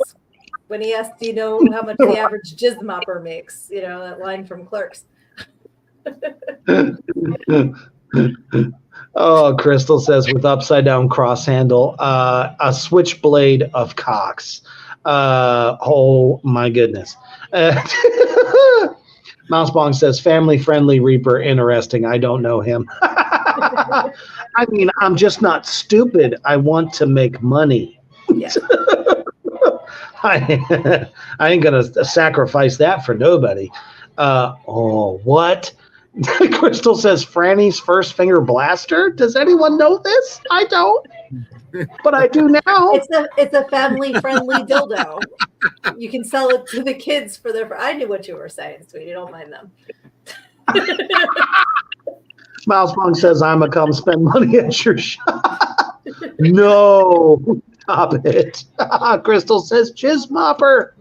when he asked, do you know how much the average jizz mopper makes? That line from Clerks. Oh, Crystal says with upside down cross handle, a switchblade of cocks. Oh my goodness. Mousebong says family friendly Reaper, interesting. I don't know him. I mean, I'm just not stupid. I want to make money. Yeah. I ain't gonna sacrifice that for nobody. What? Crystal says Franny's first finger blaster. Does anyone know this? I don't, but I do now. It's a family friendly dildo. You can sell it to the kids for their. I knew what you were saying, sweetie. Don't mind them. Mousebong says I'm gonna come spend money at your shop. No, stop it. Crystal says Jizz Mopper.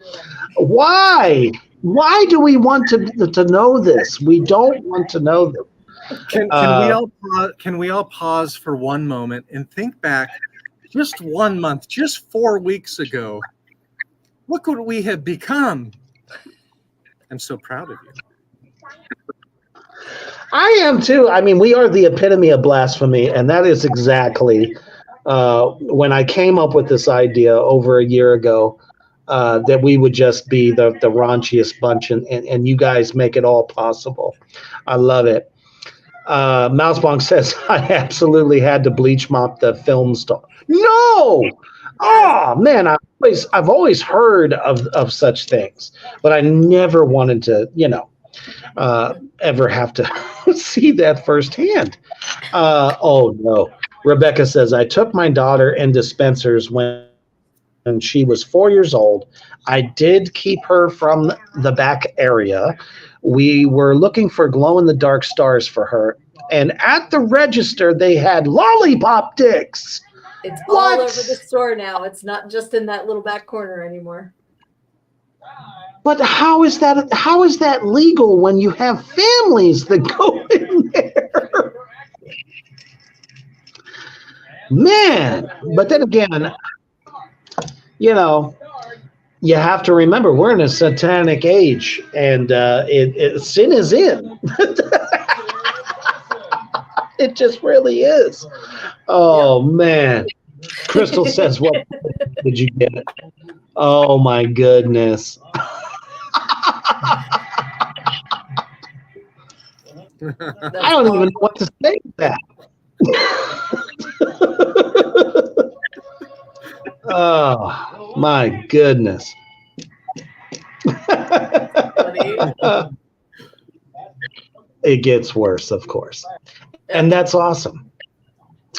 Why? Why do we want to know this? We don't want to know this. Can we all pause for one moment and think back just 1 month, just 4 weeks ago? What could we have become? I'm so proud of you. I am too. I mean, we are the epitome of blasphemy, and that is exactly when I came up with this idea over a year ago. That we would just be the raunchiest bunch, and you guys make it all possible. I love it. Mousebong says, I absolutely had to bleach mop the film star. No! Oh, man, I've always heard of such things, but I never wanted to, ever have to see that firsthand. Oh, no. Rebecca says, I took my daughter into Spencer's when she was 4 years old. I did keep her from the back area. We were looking for glow-in-the-dark stars for her. And at the register, they had lollipop dicks. It's all over the store now. It's not just in that little back corner anymore. But how is that legal when you have families that go in there? Man, but then again, you have to remember we're in a satanic age, and sin is in. It just really is. Oh, man. Crystal says, what did you get? Oh, my goodness. I don't even know what to say to that. Oh, my goodness. It gets worse, of course. And that's awesome.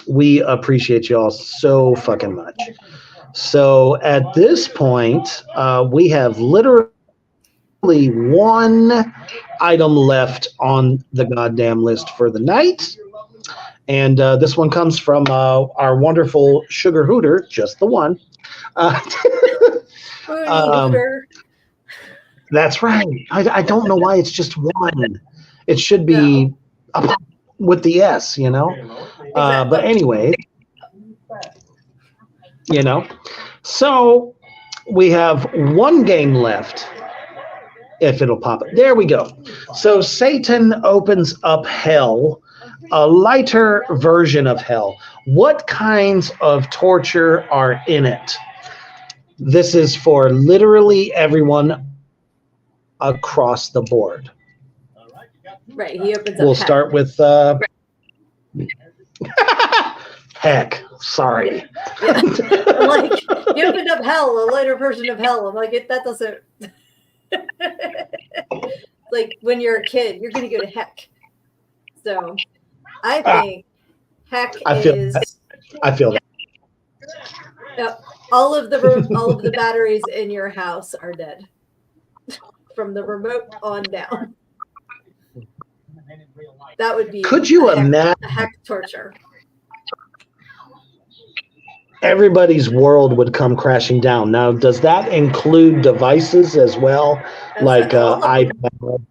We appreciate you all so fucking much. So at this point, we have literally one item left on the goddamn list for the night. And this one comes from our wonderful Sugar Hooter, just the one. That's right. I don't know why it's just one. It should be with the S, you know? But anyway, you know. So we have one game left. If it'll pop up. There we go. So Satan opens up hell, a lighter version of hell. What kinds of torture are in it? This is for literally everyone across the board. Right. He opens up We'll start with heck. Sorry. Yeah. I'm like, he opened up hell, a lighter version of hell. I'm like, that doesn't. Like when you're a kid, you're going to go to heck. So I think heck I feel that. All of the batteries in your house are dead from the remote on down. That would be. Could you imagine a heck torture? Everybody's world would come crashing down. Now, does that include devices as well, like iPad,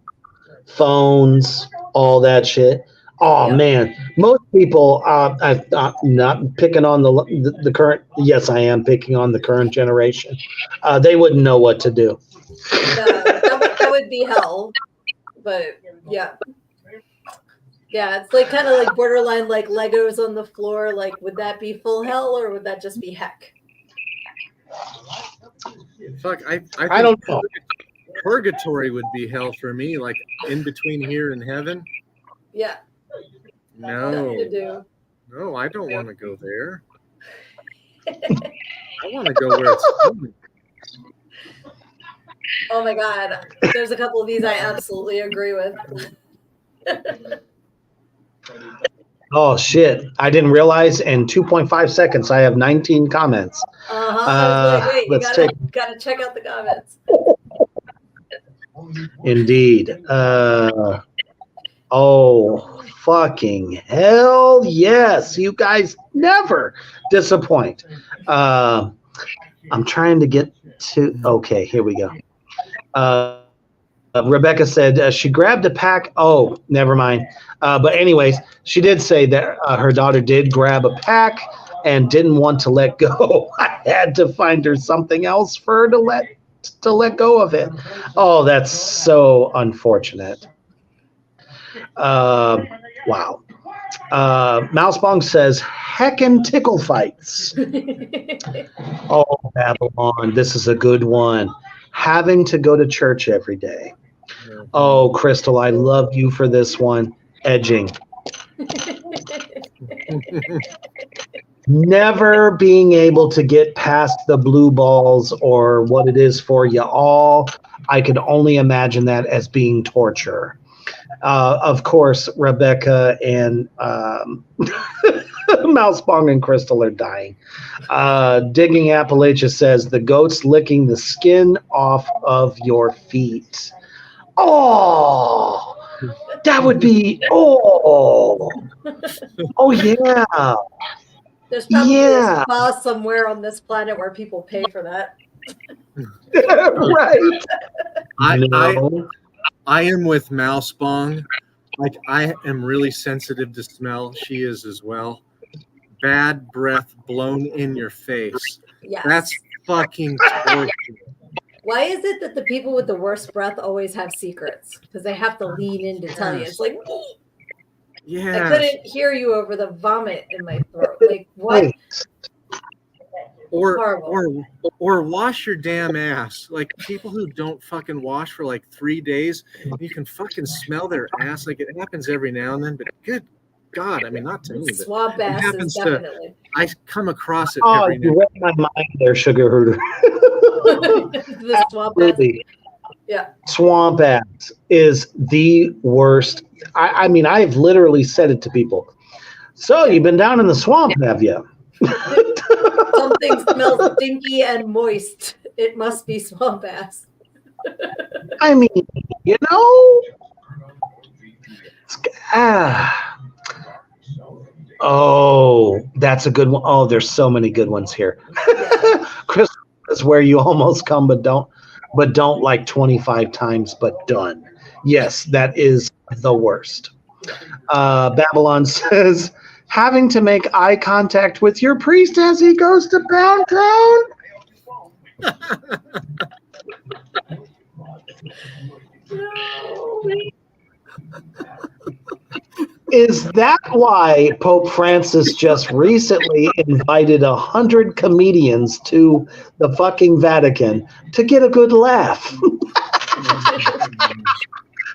phones, all that shit? Oh man, most people. I'm not picking on the current. Yes, I am picking on the current generation. They wouldn't know what to do. That would be hell. But yeah. Yeah, it's like kind of like borderline like Legos on the floor. Like, would that be full hell or would that just be heck? Fuck, I don't know. Purgatory would be hell for me, like in between here and heaven. Yeah. No. To do. No, I don't want to go there. I want to go where it's fun. Oh my God. There's a couple of these I absolutely agree with. Oh shit! I didn't realize in 2.5 seconds I have 19 comments. I was like, wait, you gotta check out the comments. Indeed. Oh fucking hell yes! You guys never disappoint. I'm trying to get to. Okay, here we go. Rebecca said she grabbed a pack. Oh, never mind. But anyways, she did say that her daughter did grab a pack and didn't want to let go. I had to find her something else for her to let go of it. Oh, that's so unfortunate. Wow. Mousebong says, heckin' tickle fights. Oh, Babylon, this is a good one. Having to go to church every day. Oh, Crystal, I love you for this one. Edging. Never being able to get past the blue balls or what it is for you all. I could only imagine that as being torture. Of course, Rebecca and Mousebong and Crystal are dying. Digging Appalachia says the goat's licking the skin off of your feet. Oh, that would be, oh yeah. There's probably a spa somewhere on this planet where people pay for that. Right. I am with Mousebong. Like, I am really sensitive to smell. She is as well. Bad breath blown in your face. Yes. That's fucking torture. Why is it that the people with the worst breath always have secrets? Because they have to lean in to tell you. It's like, yeah, I couldn't hear you over the vomit in my throat. Like, what? Or wash your damn ass. Like, people who don't fucking wash for like 3 days, you can fucking smell their ass. Like, it happens every now and then, but good God, I mean, not to me, but swamp it asses, happens definitely. I come across it every you read my mind there, Sugar Hooter. The swamp ass. Yeah. Swamp ass is the worst. I mean, I've literally said it to people. So you've been down in the swamp, have you? Something smells stinky and moist. It must be swamp ass. I mean, you know. Ah. Oh, that's a good one. Oh, there's so many good ones here. Chris is where you almost come but don't like 25 times but done. Yes, that is the worst. Babylon says having to make eye contact with your priest as he goes to Pound Town. No. Is that why Pope Francis just recently invited 100 comedians to the fucking Vatican to get a good laugh?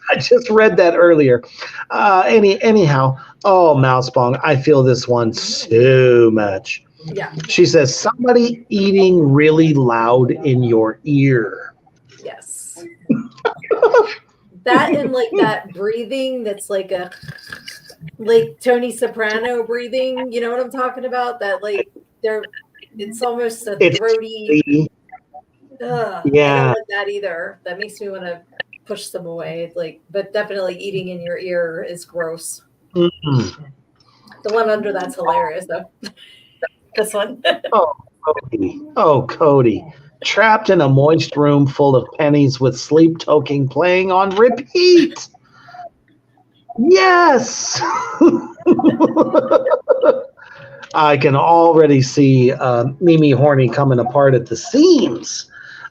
I just read that earlier. Anyhow, oh, Mousebong, I feel this one so much. Yeah. She says, somebody eating really loud in your ear. Yes. That and like that breathing that's like Tony Soprano breathing. You know what I'm talking about? That like it's almost a throaty. I don't like that either. That makes me want to push them away. But definitely eating in your ear is gross. Mm-hmm. The one under that's hilarious though. This one. Oh, Cody. Trapped in a moist room full of pennies with Sleep Toking playing on repeat. Yes. I can already see Mimi Horny coming apart at the seams.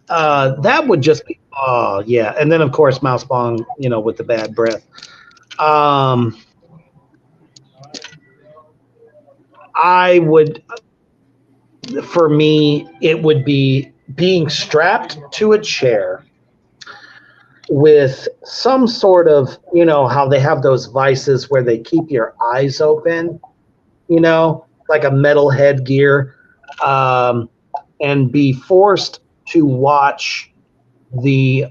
That would just be, oh, yeah. And then, of course, Mousebong, with the bad breath. I would, for me, it would be being strapped to a chair with some sort of, how they have those vices where they keep your eyes open, like a metal headgear, and be forced to watch the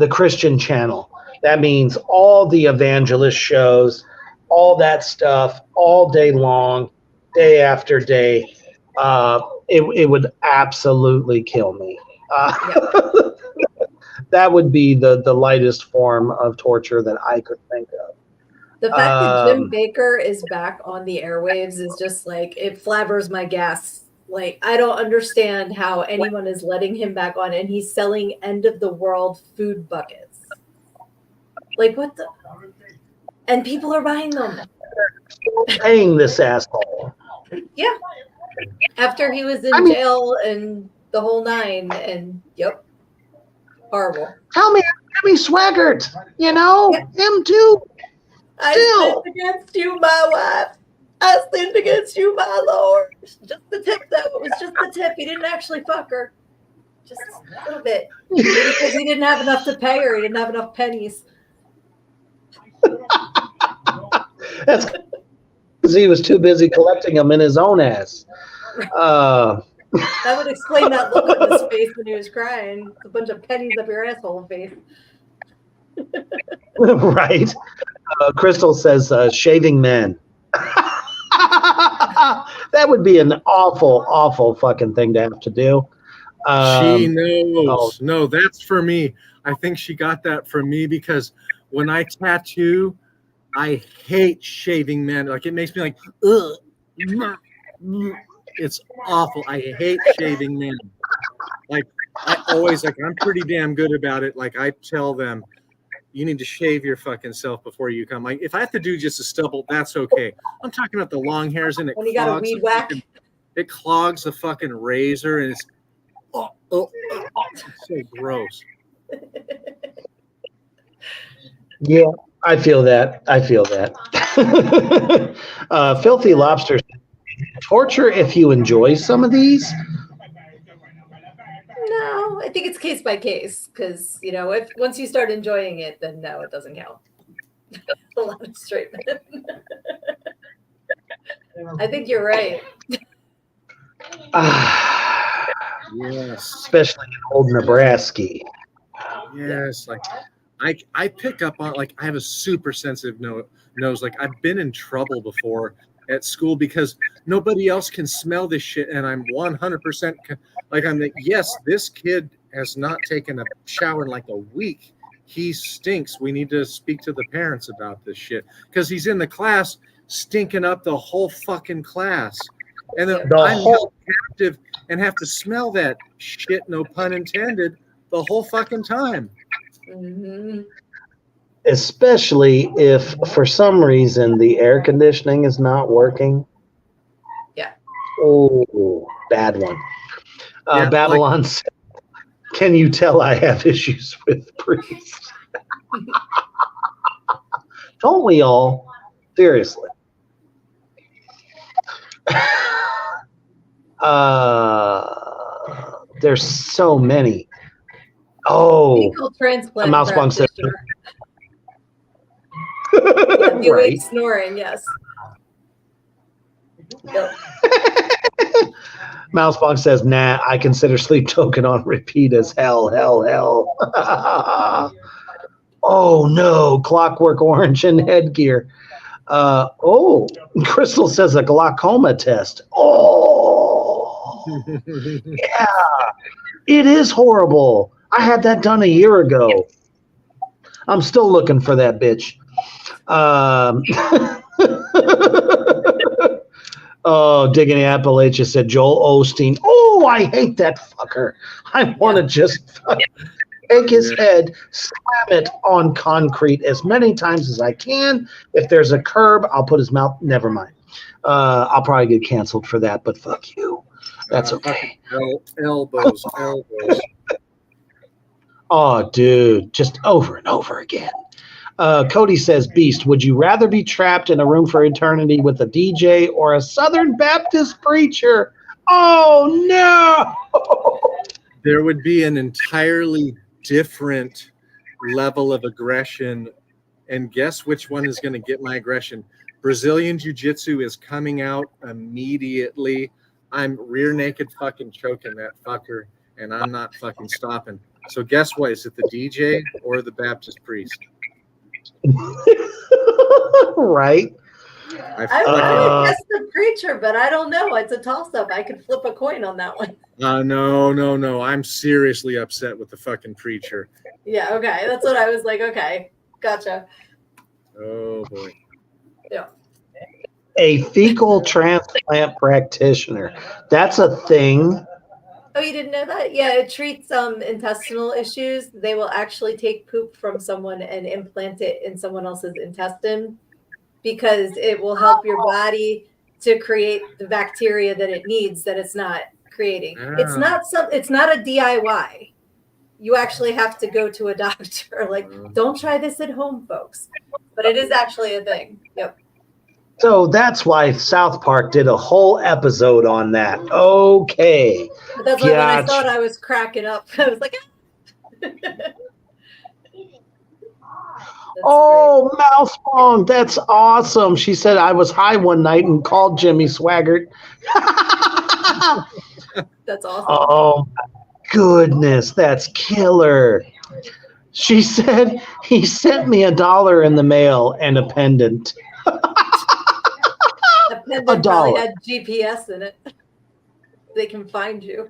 Christian channel. That means all the evangelist shows, all that stuff, all day long, day after day. It would absolutely kill me. That would be the lightest form of torture that I could think of. The fact that Jim Baker is back on the airwaves is just like, it flabbers my gas. Like, I don't understand how anyone is letting him back on, and he's selling end of the world food buckets. Like, what the? And people are buying them. Paying this asshole. Yeah. After he was in jail and the whole nine, and yep. Horrible. Tell me Swaggart, him too. I sinned against you, my wife. I sinned against you, my Lord. Just the tip, though. It was just the tip. He didn't actually fuck her. Just a little bit. Because he didn't have enough to pay her. He didn't have enough pennies. That's because he was too busy collecting them in his own ass. That would explain that look on his face when he was crying. It's a bunch of pennies up your asshole face. Right. Crystal says, shaving men. That would be an awful, awful fucking thing to have to do. She knows. No, that's for me. I think she got that from me because when I tattoo, I hate shaving men. Like, it makes me like, ugh. It's awful. I hate shaving men. Like, I always, I'm pretty damn good about it. Like, I tell them, you need to shave your fucking self before you come. Like, if I have to do just a stubble, that's okay. I'm talking about the long hairs and when you got a weed whack. It clogs the fucking razor and it's so gross. Yeah, I feel that. Filthy Lobster. Torture if you enjoy some of these? No, I think it's case by case because, if once you start enjoying it, then no, it doesn't count. A lot of straight men. I think you're right. Yes. Especially in old Nebraska. Yes, like I pick up on, like, I have a super sensitive nose. Like, I've been in trouble before at school because nobody else can smell this shit, and I'm 100% like, I'm like, yes, this kid has not taken a shower in like a week. He stinks. We need to speak to the parents about this shit because he's in the class stinking up the whole fucking class, and then I'm held captive and have to smell that shit, no pun intended, the whole fucking time. Mm-hmm. Especially if for some reason the air conditioning is not working. Yeah. Oh, bad one. Yeah, Babylon said, can you tell I have issues with priests? Don't we all? Seriously. There's so many. Oh, Fecal transplant Mouse Bong said, yeah, right. Snoring, yes. Yep. Mousebox says, nah, I consider Sleep Token on repeat as hell. Oh, no. Clockwork Orange and headgear. Crystal says a glaucoma test. Oh, yeah. It is horrible. I had that done a year ago. I'm still looking for that bitch. Oh, Digging Appalachia said Joel Osteen. Oh, I hate that fucker. I want to just take his head, slam it on concrete as many times as I can. If there's a curb, I'll put his mouth. Never mind. I'll probably get canceled for that, but fuck you. That's okay. Elbows. Oh, dude, just over and over again. Cody says, Beast, would you rather be trapped in a room for eternity with a DJ or a Southern Baptist preacher? Oh, no. There would be an entirely different level of aggression. And guess which one is going to get my aggression? Brazilian Jiu-Jitsu is coming out immediately. I'm rear naked fucking choking that fucker, and I'm not fucking stopping. So guess what? Is it the DJ or the Baptist priest? Right. I guess the preacher, but I don't know. It's a toss-up. I could flip a coin on that one. No. I'm seriously upset with the fucking preacher. Yeah, okay. That's what I was like. Okay, gotcha. Oh, boy. Yeah. A fecal transplant practitioner. That's a thing. Oh, you didn't know that? Yeah, it treats intestinal issues. They will actually take poop from someone and implant it in someone else's intestine because it will help your body to create the bacteria that it needs that it's not creating. It's not a DIY. You actually have to go to a doctor. Like, don't try this at home, folks. But it is actually a thing. Yep. So that's why South Park did a whole episode on that. Okay. But that's why when I thought I was cracking up, I was like, oh, Mousebong, that's awesome. She said I was high one night and called Jimmy Swaggart. That's awesome. Oh, my goodness, that's killer. She said he sent me $1 in the mail and a pendant. The pendant probably had GPS in it. They can find you.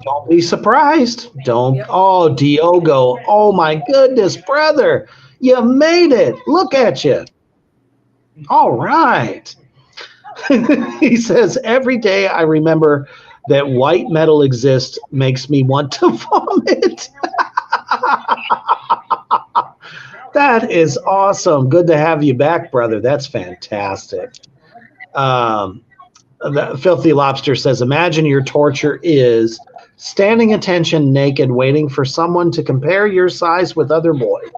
Don't be surprised. Don't. Yep. Oh, Diogo. Oh, my goodness, brother. You made it. Look at you. All right. He says, every day I remember that white metal exists makes me want to vomit. That is awesome. Good to have you back, brother. That's fantastic. The Filthy Lobster says, imagine your torture is standing attention naked, waiting for someone to compare your size with other boys.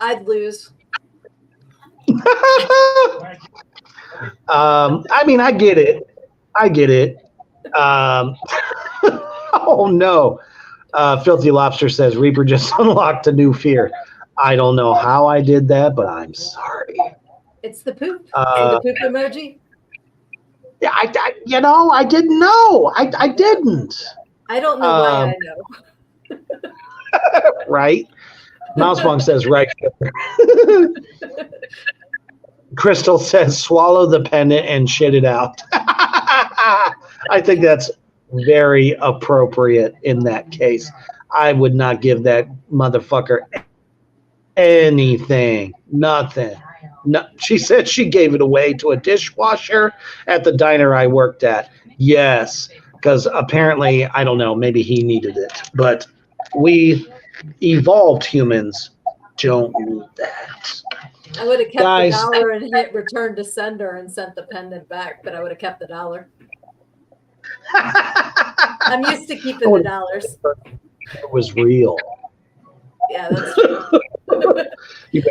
I'd lose. I mean, I get it. Oh, no. Filthy Lobster says, Reaper just unlocked a new fear. I don't know how I did that, but I'm sorry. It's the poop. And the poop emoji. Yeah, I didn't know. I didn't. I don't know why I know. Right? Mousebong says right. Crystal says swallow the pendant and shit it out. I think that's very appropriate in that case. I would not give that motherfucker anything. Nothing. No, she said she gave it away to a dishwasher at the diner I worked at. Yes, because apparently, I don't know, maybe he needed it. But we evolved humans don't need that. I would have kept Guys. the dollar and hit return to sender and sent the pendant back, but I would have kept the dollar. I'm used to keeping the dollars. It was real. Yeah, that's true.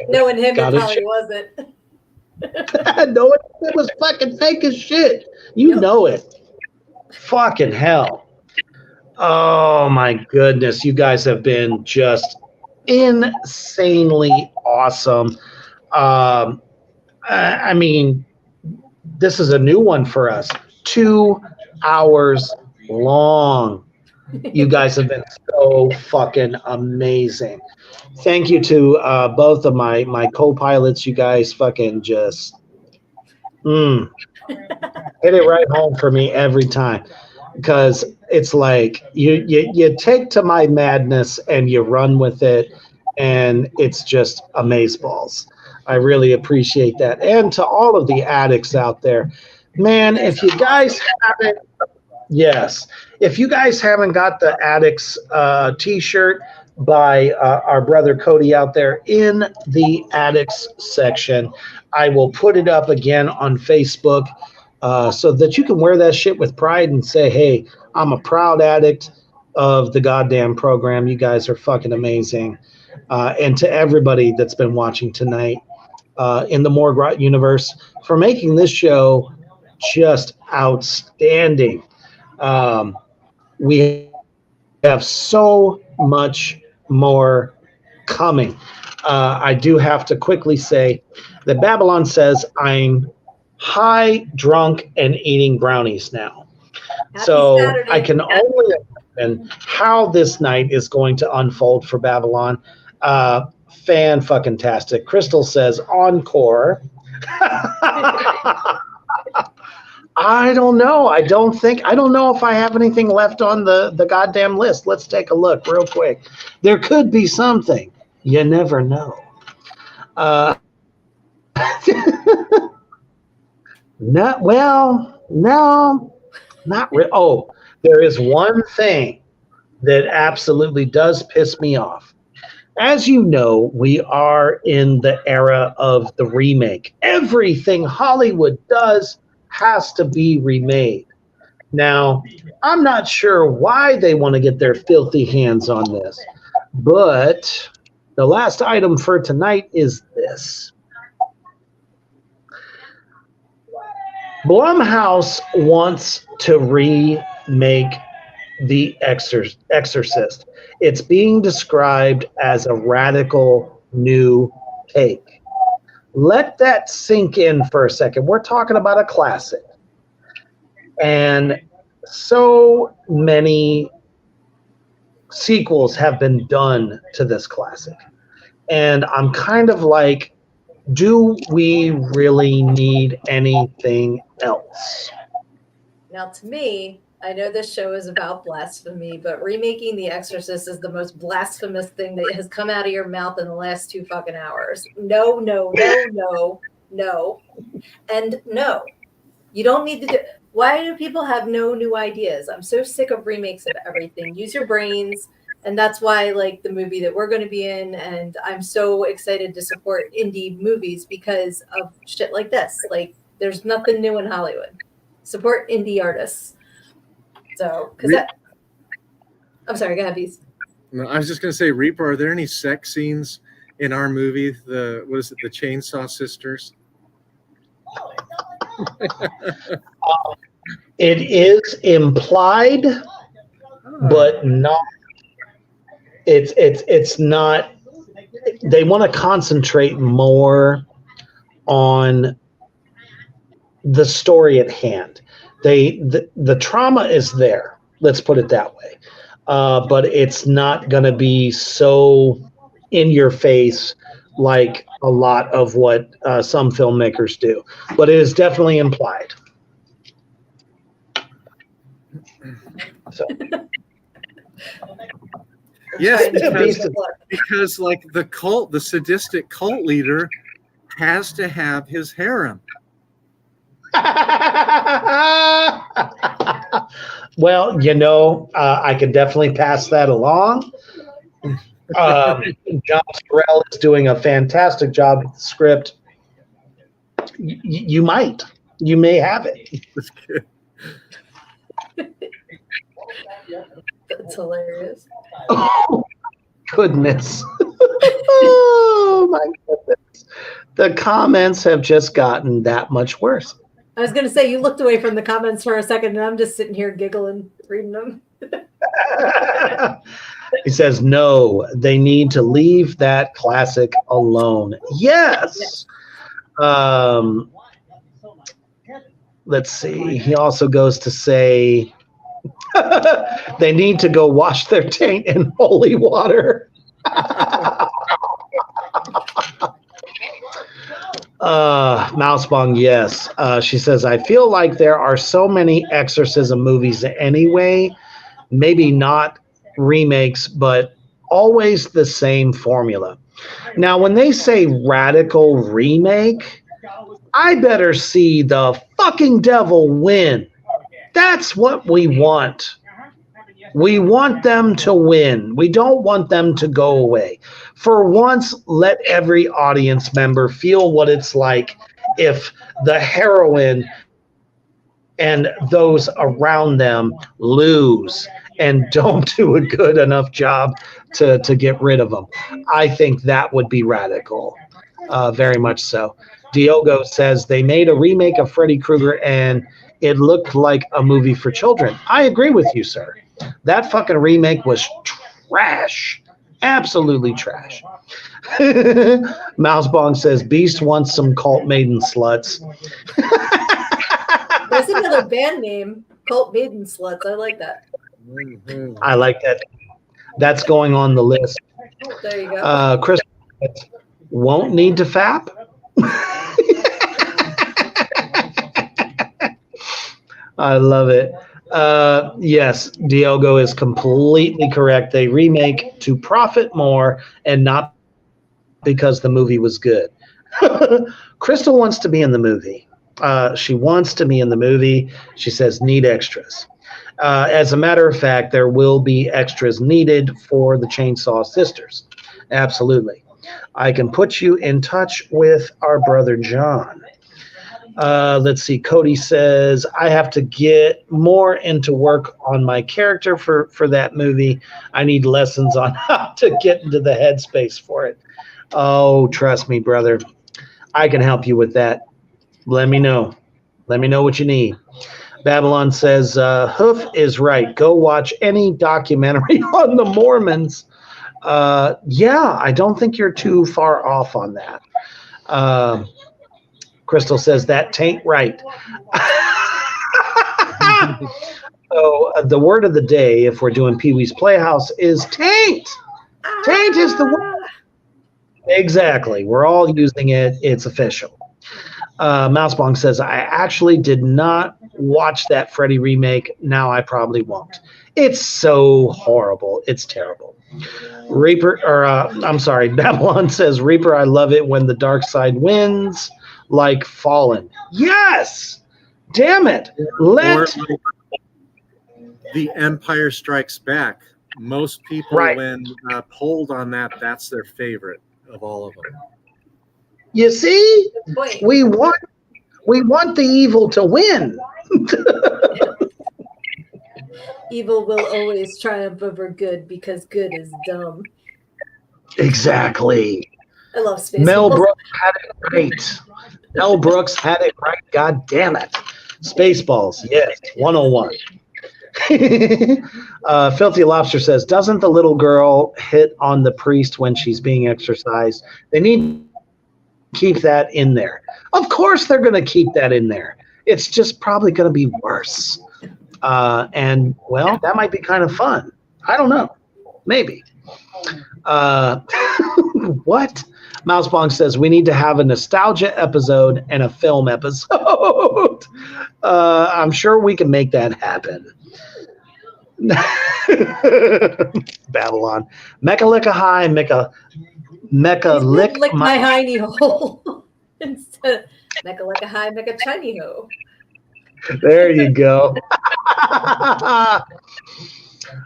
Knowing him, it probably wasn't. No, it was fucking fake as shit. You know it. Fucking hell. Oh my goodness. You guys have been just insanely awesome. I mean, this is a new one for us. 2 hours long. You guys have been so fucking amazing. Thank you to both of my co-pilots. You guys fucking just hit it right home for me every time, because it's like you take to my madness and you run with it, and it's just amazeballs. I really appreciate that. And to all of the addicts out there, man, if you guys haven't, if you guys haven't got the Addicts t-shirt by our brother Cody out there in the Addicts section, I will put it up again on Facebook so that you can wear that shit with pride and say, hey, I'm a proud addict of the goddamn program. You guys are fucking amazing. And to everybody that's been watching tonight in the Morgrot universe for making this show just outstanding. We have so much more coming. I do have to quickly say that Babylon says I'm high, drunk, and eating brownies now. Happy so Saturday. I can only imagine how this night is going to unfold for Babylon. Fan-fucking-tastic. Crystal says encore. I don't know. I don't know if I have anything left on the goddamn list. Let's take a look real quick. There could be something. You never know. Not really. Oh, there is one thing that absolutely does piss me off. As you know, we are in the era of the remake. Everything Hollywood does has to be remade. Now, I'm not sure why they want to get their filthy hands on this, but the last item for tonight is this. Blumhouse wants to remake The Exorcist. It's being described as a radical new take. Let that sink in for a second. We're talking about a classic. And so many sequels have been done to this classic. And I'm kind of like, do we really need anything else? Now, to me, I know this show is about blasphemy, but remaking The Exorcist is the most blasphemous thing that has come out of your mouth in the last 2 fucking hours. No. And no. You don't need to do. Why do people have no new ideas? I'm so sick of remakes of everything. Use your brains. And that's why, like, the movie that we're going to be in, and I'm so excited to support indie movies because of shit like this. Like, there's nothing new in Hollywood. Support indie artists. So, I'm sorry, go ahead, Beast. No, I was just going to say, Reaper, are there any sex scenes in our movie? The Chainsaw Sisters? It is implied, but not. It's not. They want to concentrate more on the story at hand. The trauma is there. Let's put it that way. but it's not going to be so in your face like a lot of what some filmmakers do. But it is definitely implied. So. Yes, because like the sadistic cult leader has to have his harem. Well, I could definitely pass that along. John Sorrell is doing a fantastic job with the script. You may have it. That's good. That's hilarious. Oh, goodness. Oh, my goodness. The comments have just gotten that much worse. I was going to say, you looked away from the comments for a second, and I'm just sitting here giggling, reading them. He says, no, they need to leave that classic alone. Yes. Let's see. He also goes to say they need to go wash their taint in holy water. Mousebong, yes. She says, I feel like there are so many exorcism movies anyway, maybe not remakes, but always the same formula. Now, when they say radical remake, I better see the fucking devil win. That's what we want. We want them to win. We don't want them to go away. For once, let every audience member feel what it's like if the heroine and those around them lose and don't do a good enough job to get rid of them. I think that would be radical. Very much so. Diogo says they made a remake of Freddy Krueger and it looked like a movie for children. I agree with you, sir. That fucking remake was trash. Absolutely trash. Mousebong says Beast wants some cult maiden sluts. There's another band name, Cult Maiden Sluts. I like that. I like that. That's going on the list. There you go. Chris won't need to fap. I love it. Yes, Diogo is completely correct. They remake to profit more and not because the movie was good. Crystal wants to be in the movie. She wants to be in the movie. She says, need extras. As a matter of fact, there will be extras needed for the Chainsaw Sisters. Absolutely. I can put you in touch with our brother John. Let's see. Cody says, I have to get more into work on my character for that movie. I need lessons on how to get into the headspace for it. Oh, trust me, brother. I can help you with that. Let me know. Let me know what you need. Babylon says, Hoof is right. Go watch any documentary on the Mormons. Yeah, I don't think you're too far off on that. Crystal says that taint right. So the word of the day, if we're doing Pee-wee's Playhouse, is taint. Taint is the word. Exactly. We're all using it. It's official. Mousebong says, I actually did not watch that Freddy remake. Now I probably won't. It's so horrible. It's terrible. Babylon says, Reaper, I love it when the dark side wins, like Fallen. Yes! Damn it. The Empire Strikes Back. Most people, when polled on that, that's their favorite of all of them. You see? We want the evil to win. Evil will always triumph over good because good is dumb. Exactly. I love Spaceballs. Mel Brooks had it right. Mel Brooks had it right. God damn it. Spaceballs. Yes. 101. Filthy Lobster says, doesn't the little girl hit on the priest when she's being exorcised? They need to keep that in there. Of course they're going to keep that in there. It's just probably going to be worse. And, well, that might be kind of fun. I don't know. Maybe. What? Mousebong says we need to have a nostalgia episode and a film episode. I'm sure we can make that happen. Babylon. Mecca lick a high, Mecca lick my hiney hole instead of Mecca lick a high, Mecca shiny ho. There you go.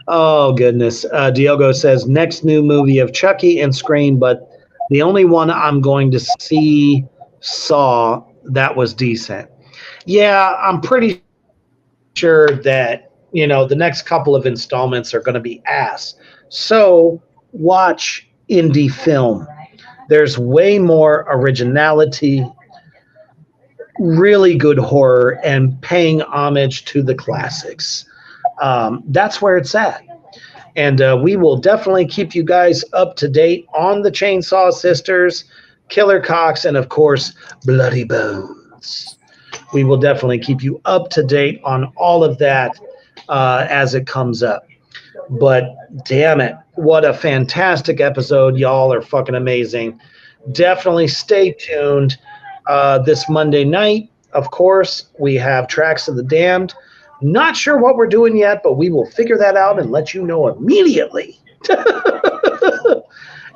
Oh, goodness. Diogo says, next new movie of Chucky and Scream, but the only one I'm going to see Saw that was decent. Yeah, I'm pretty sure that, the next couple of installments are going to be ass. So watch indie film. There's way more originality, really good horror, and paying homage to the classics. That's where it's at. And we will definitely keep you guys up to date on the Chainsaw Sisters, Killer Cox, and of course, Bloody Bones. We will definitely keep you up to date on all of that as it comes up. But damn it, what a fantastic episode. Y'all are fucking amazing. Definitely stay tuned. This Monday night, of course, we have Tracks of the Damned. Not sure what we're doing yet, but we will figure that out and let you know immediately.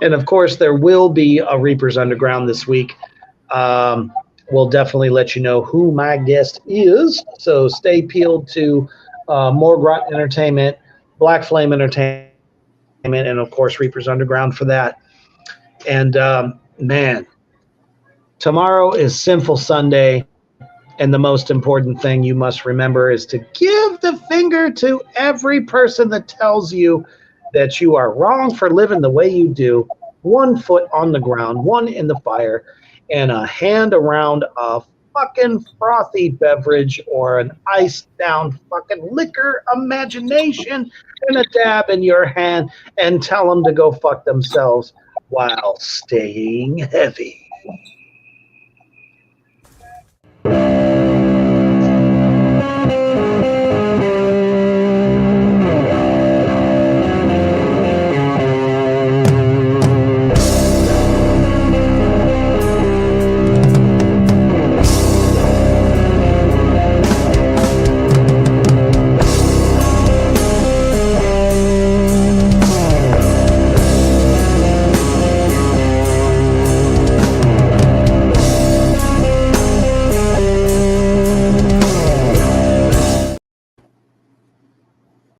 And of course, there will be a Reaper's Underground this week. We'll definitely let you know who my guest is. So stay peeled to Morgrot Entertainment, Black Flame Entertainment, and of course, Reaper's Underground for that. And man, tomorrow is Sinful Sunday. And the most important thing you must remember is to give the finger to every person that tells you that you are wrong for living the way you do. 1 foot on the ground, 1 in the fire, and a hand around a fucking frothy beverage or an iced down fucking liquor imagination and a dab in your hand and tell them to go fuck themselves while staying heavy.